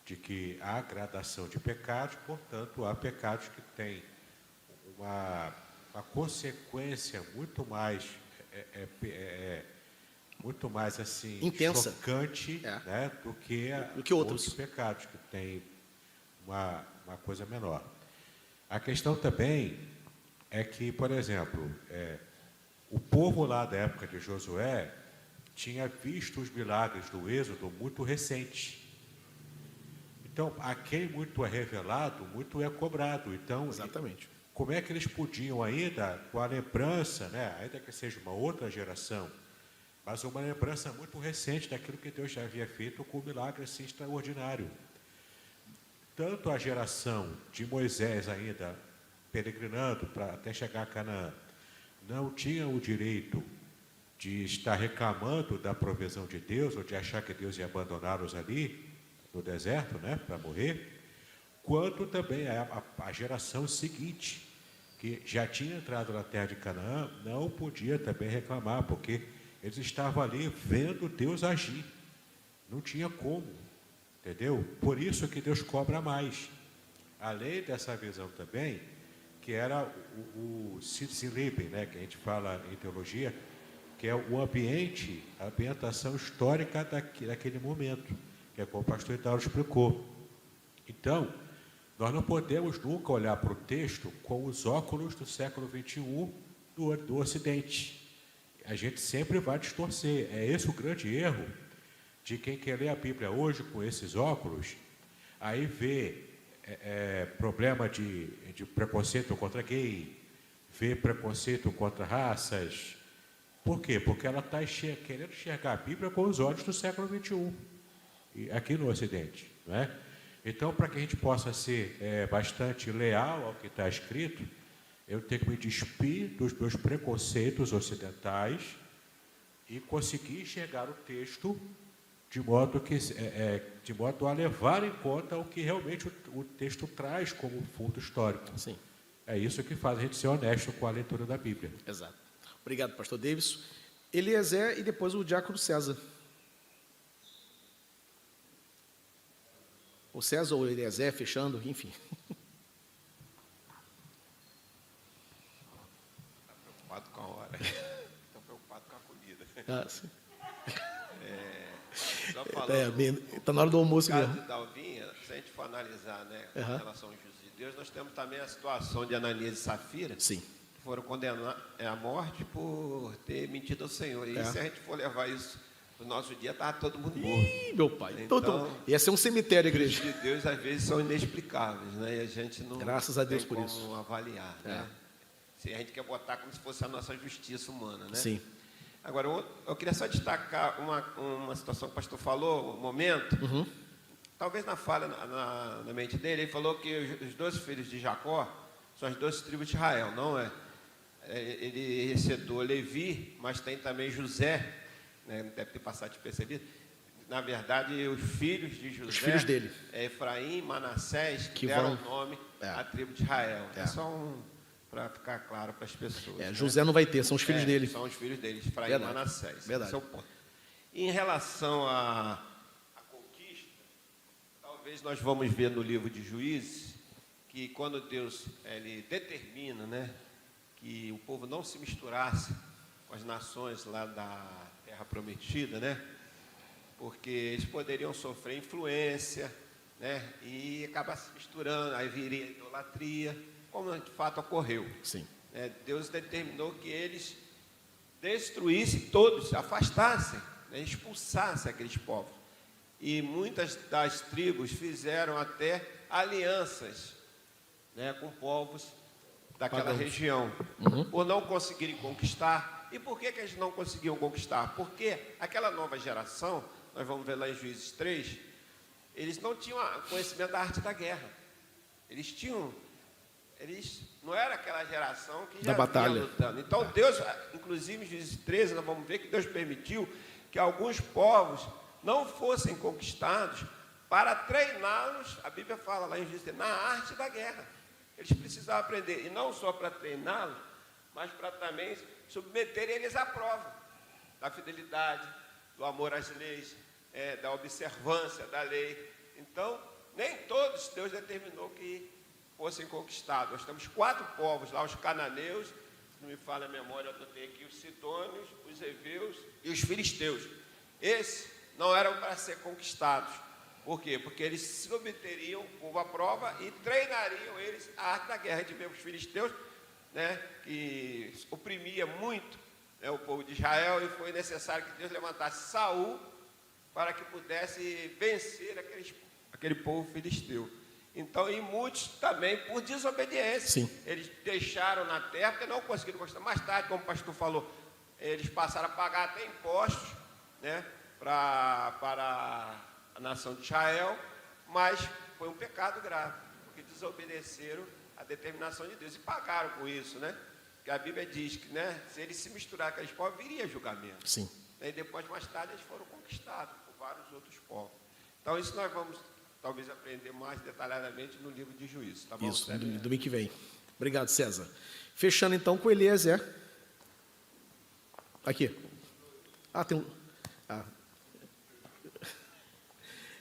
de que há gradação de pecados, portanto, há pecados que têm uma consequência muito mais assim intensa, chocante, né, do que outros pecados que têm uma coisa menor. A questão também é que, por exemplo, o povo lá da época de Josué tinha visto os milagres do Êxodo muito recentes. Então, a quem muito é revelado, muito é cobrado. Então, exatamente. Como é que eles podiam ainda, com a lembrança, né, ainda que seja uma outra geração, mas uma lembrança muito recente daquilo que Deus já havia feito com um milagre assim extraordinário. Tanto a geração de Moisés ainda peregrinando para até chegar a Canaã, não tinha o direito de estar reclamando da provisão de Deus, ou de achar que Deus ia abandoná-los ali, no deserto, né, para morrer, quanto também a geração seguinte, que já tinha entrado na terra de Canaã, não podia também reclamar, porque eles estavam ali vendo Deus agir. Não tinha como, entendeu? Por isso que Deus cobra mais. Além dessa visão também, que era o Silibem, né, que a gente fala em teologia, que é o ambiente, a ambientação histórica daquele momento, que é como o pastor Hidário explicou. Então, nós não podemos nunca olhar para o texto com os óculos do século XXI do Ocidente. A gente sempre vai distorcer. É esse o grande erro de quem quer ler a Bíblia hoje com esses óculos, aí vê problema de preconceito contra gay, vê preconceito contra raças. Por quê? Porque ela está querendo enxergar a Bíblia com os olhos do século XXI, aqui no Ocidente, não é? Então, para que a gente possa ser bastante leal ao que está escrito, eu tenho que me despir dos meus preconceitos ocidentais e conseguir enxergar o texto de modo a levar em conta o que realmente o texto traz como fundo histórico. Sim. É isso que faz a gente ser honesto com a leitura da Bíblia. Exato. Obrigado, pastor Davidson. Eliezer e depois o diácono César. O César ou o Eliezer, fechando, enfim. Está preocupado com a hora. Estou preocupado com a comida. Ah, sim. Só falando, está na hora do almoço mesmo. No caso de Dalvinha, se a gente for analisar, né, com relação ao juízo de Deus, nós temos também a situação de Ananias e Safira, sim, que foram condenados à morte por ter mentido ao Senhor. E se a gente for levar isso no nosso dia, estava todo mundo morto. Ih, meu pai, então, ia ser um cemitério, igreja. Os de Deus, às vezes, são inexplicáveis, né? E a gente não Graças a Deus tem por como isso. avaliar, né? Se a gente quer botar como se fosse a nossa justiça humana, né? Sim. Agora, eu queria só destacar uma situação que o pastor falou, um momento. Uhum. Talvez na falha na mente dele, ele falou que os 12 filhos de Jacó são as 12 tribos de Israel, não é? Ele excetuou Levi, mas tem também José, né? Deve ter passado despercebido. Na verdade, os filhos de José, os filhos dele, Efraim, Manassés, que deram o nome à tribo de Israel. É só para ficar claro para as pessoas. Né? José não vai ter, são os filhos dele. São os filhos dele, Efraim e Manassés. Verdade. Esse é o ponto. E em relação à conquista, talvez nós vamos ver no livro de Juízes que quando Deus ele determina, né, que o povo não se misturasse com as nações lá da Terra Prometida, né, porque eles poderiam sofrer influência, né, e acabar se misturando, aí viria a idolatria. como de fato ocorreu. Sim. Deus determinou que eles destruíssem todos, afastassem, expulsassem aqueles povos. E muitas das tribos fizeram até alianças, com povos daquela região, por não conseguirem conquistar. E por que eles não conseguiam conquistar? Porque aquela nova geração, nós vamos ver lá em Juízes 3, eles não tinham conhecimento da arte da guerra. Eles não era aquela geração que já vinha lutando. Então Deus, inclusive em Juízes 13, nós vamos ver que Deus permitiu que alguns povos não fossem conquistados para treiná-los, a Bíblia fala lá em Juízes 13, na arte da guerra. Eles precisavam aprender, e não só para treiná-los, mas para também submeter eles à prova da fidelidade, do amor às leis, da observância da lei. Então, nem todos Deus determinou que fossem conquistados. Nós temos 4 povos lá, os cananeus, se não me falha a memória, eu tenho aqui os sidônios, os heveus e os filisteus. Esses não eram para ser conquistados. Por quê? Porque eles se submeteriam povo à prova e treinariam eles a arte da guerra. A gente vê os filisteus, que oprimia muito o povo de Israel, e foi necessário que Deus levantasse Saul para que pudesse vencer aquele povo filisteu. Então, e muitos também por desobediência. Sim. Eles deixaram na terra porque não conseguiram conquistar. Mais tarde, como o pastor falou, eles passaram a pagar até impostos, para a nação de Israel, mas foi um pecado grave, porque desobedeceram a determinação de Deus e pagaram com isso, Porque a Bíblia diz que, se eles se misturaram com aqueles povos, viria julgamento. Sim. E depois, mais tarde, eles foram conquistados por vários outros povos. Então, isso nós vamos talvez aprender mais detalhadamente no livro de Juízes. Tá bom? Isso, domingo que vem. Obrigado, César. Fechando então com Eliezer. Aqui. Tem um...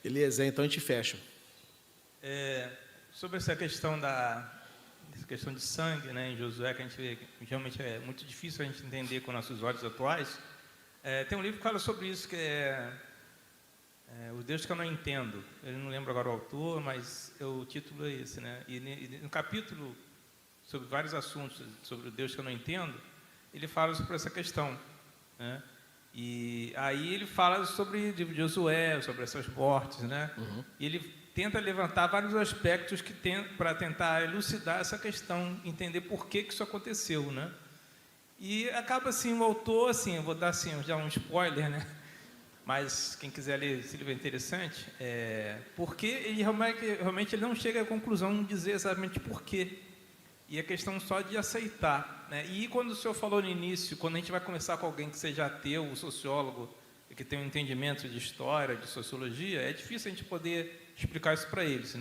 Eliezer, então a gente fecha. Sobre essa questão de sangue, em Josué, que a gente vê que realmente é muito difícil a gente entender com nossos olhos atuais, tem um livro que fala sobre isso, que é O Deus que eu não entendo. Eu não lembro agora o autor, mas o título é esse, E no capítulo sobre vários assuntos sobre o Deus que eu não entendo, ele fala sobre essa questão, E aí ele fala sobre Josué, sobre essas mortes, E ele tenta levantar vários aspectos para tentar elucidar essa questão, entender por que isso aconteceu, E acaba assim, o autor, eu vou dar assim, já um spoiler, Mas quem quiser ler esse livro é interessante, porque ele realmente ele não chega à conclusão de dizer exatamente por quê. E a questão só de aceitar, E quando o senhor falou no início, quando a gente vai conversar com alguém que seja ateu, sociólogo, que tem um entendimento de história, de sociologia, é difícil a gente poder explicar isso para eles,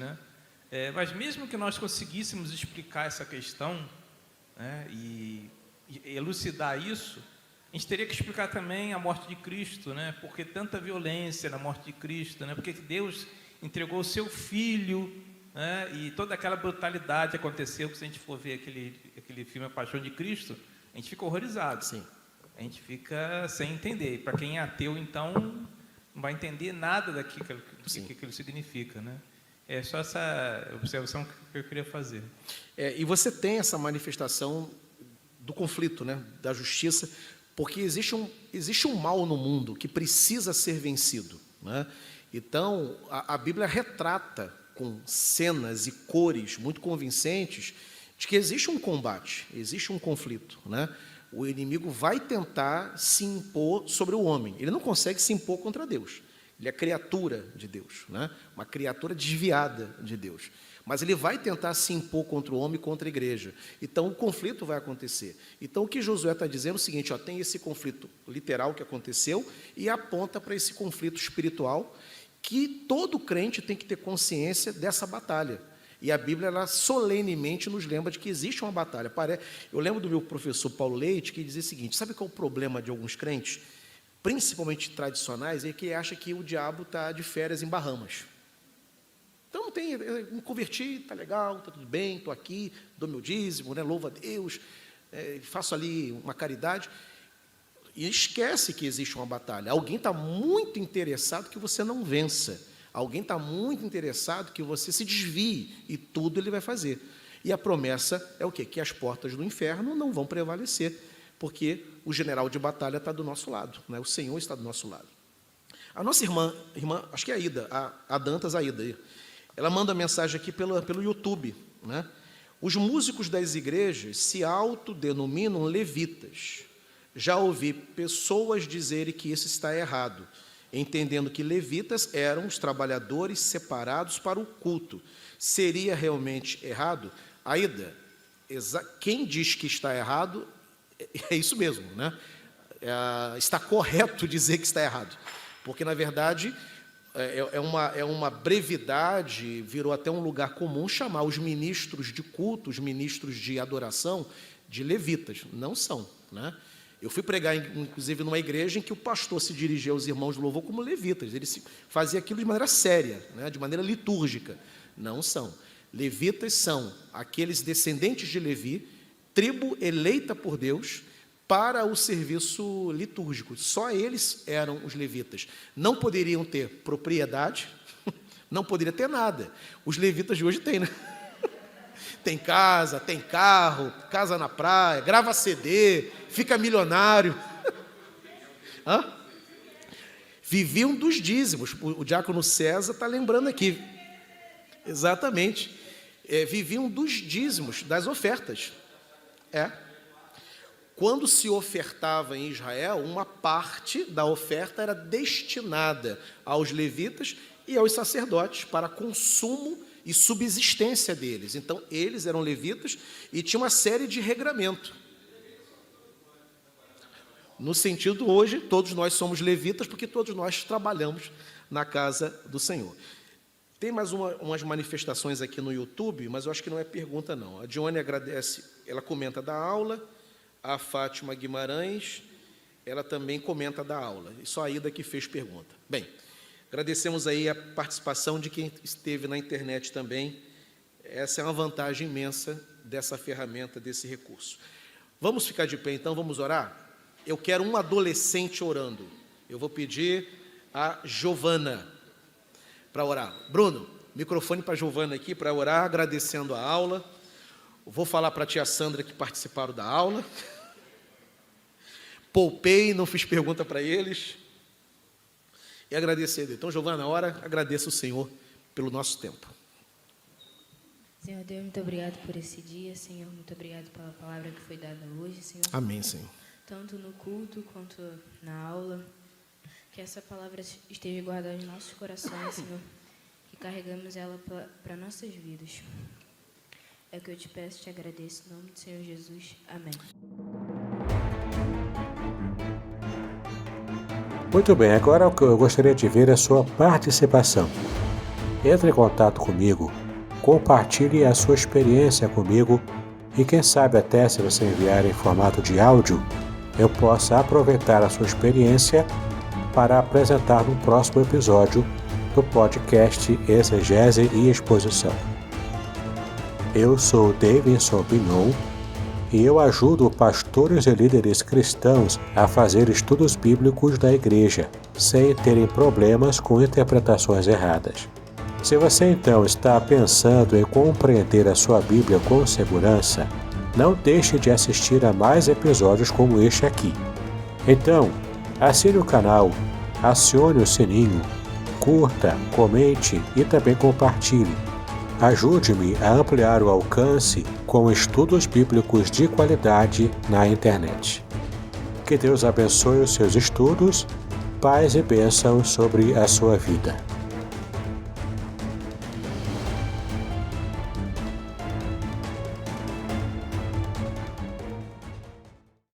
mas mesmo que nós conseguíssemos explicar essa questão, e elucidar isso, a gente teria que explicar também a morte de Cristo, Por que tanta violência na morte de Cristo, Porque Deus entregou o seu Filho, e toda aquela brutalidade aconteceu, que se a gente for ver aquele filme A Paixão de Cristo, a gente fica horrorizado. Sim. A gente fica sem entender. E para quem é ateu, então, não vai entender nada do que aquilo significa, É só essa observação que eu queria fazer. E você tem essa manifestação do conflito, da justiça, porque existe um mal no mundo que precisa ser vencido, Então, a Bíblia retrata com cenas e cores muito convincentes de que existe um combate, existe um conflito, O inimigo vai tentar se impor sobre o homem. Ele não consegue se impor contra Deus. Ele é criatura de Deus, Uma criatura desviada de Deus. Mas ele vai tentar se impor contra o homem e contra a igreja. Então, o conflito vai acontecer. Então, o que Josué está dizendo é o seguinte, tem esse conflito literal que aconteceu e aponta para esse conflito espiritual que todo crente tem que ter consciência dessa batalha. E a Bíblia, ela solenemente nos lembra de que existe uma batalha. Eu lembro do meu professor Paulo Leite, que dizia o seguinte, sabe qual é o problema de alguns crentes, principalmente tradicionais, é que acha que o diabo está de férias em Bahamas. Então, não tem, eu me converti, está legal, está tudo bem, estou aqui, dou meu dízimo, louvo a Deus, faço ali uma caridade, e esquece que existe uma batalha. Alguém está muito interessado que você não vença. Alguém está muito interessado que você se desvie, e tudo ele vai fazer. E a promessa é o quê? Que as portas do inferno não vão prevalecer, porque o general de batalha está do nosso lado, né? O Senhor está do nosso lado. A nossa irmã, acho que é a Ida, a Dantas Aida, ela manda mensagem aqui pelo YouTube, né? Os músicos das igrejas se autodenominam levitas. Já ouvi pessoas dizerem que isso está errado, entendendo que levitas eram os trabalhadores separados para o culto. Seria realmente errado? Aida, quem diz que está errado, é isso mesmo, né? Está correto dizer que está errado, porque, na verdade, é uma brevidade, virou até um lugar comum chamar os ministros de culto, os ministros de adoração, de levitas. Não são, né? Eu fui pregar, inclusive, numa igreja em que o pastor se dirigia aos irmãos do louvor como levitas. Ele fazia aquilo de maneira séria, né? De maneira litúrgica. Não são. Levitas são aqueles descendentes de Levi, tribo eleita por Deus para o serviço litúrgico. Só eles eram os levitas. Não poderiam ter propriedade, não poderia ter nada. Os levitas de hoje têm, né? Tem casa, tem carro, casa na praia, grava CD, fica milionário. Hã? Viviam dos dízimos. O diácono César está lembrando aqui. Exatamente. Viviam dos dízimos, das ofertas. Quando se ofertava em Israel, uma parte da oferta era destinada aos levitas e aos sacerdotes para consumo e subsistência deles. Então, eles eram levitas e tinha uma série de regramentos. No sentido, hoje, todos nós somos levitas porque todos nós trabalhamos na casa do Senhor. Tem mais umas manifestações aqui no YouTube, mas eu acho que não é pergunta, não. A Dione agradece, ela comenta da aula. A Fátima Guimarães, ela também comenta da aula. E só a Ida que fez pergunta. Bem, agradecemos aí a participação de quem esteve na internet também. Essa é uma vantagem imensa dessa ferramenta, desse recurso. Vamos ficar de pé, então, vamos orar? Eu quero um adolescente orando. Eu vou pedir a Giovana para orar. Bruno, microfone para a Giovana aqui para orar, agradecendo a aula. Vou falar para a tia Sandra que participaram da aula. Poupei, não fiz pergunta para eles. E agradecer. Então, Giovana, na hora, agradeço o Senhor pelo nosso tempo. Senhor Deus, muito obrigado por esse dia, Senhor. Muito obrigado pela palavra que foi dada hoje, Senhor. Amém, Senhor. Tanto no culto quanto na aula. Que essa palavra esteja guardada em nossos corações, Senhor. Que carregamos ela para nossas vidas. É o que eu te peço, te agradeço, em nome do Senhor Jesus. Amém. Muito bem, agora eu gostaria de ver a sua participação. Entre em contato comigo, compartilhe a sua experiência comigo e quem sabe até se você enviar em formato de áudio, eu possa aproveitar a sua experiência para apresentar no próximo episódio do podcast Exegese e Exposição. Eu sou Davidson Pignon e eu ajudo pastores e líderes cristãos a fazer estudos bíblicos da igreja, sem terem problemas com interpretações erradas. Se você então está pensando em compreender a sua Bíblia com segurança, não deixe de assistir a mais episódios como este aqui. Então, assine o canal, acione o sininho, curta, comente e também compartilhe. Ajude-me a ampliar o alcance com estudos bíblicos de qualidade na internet. Que Deus abençoe os seus estudos, paz e bênção sobre a sua vida.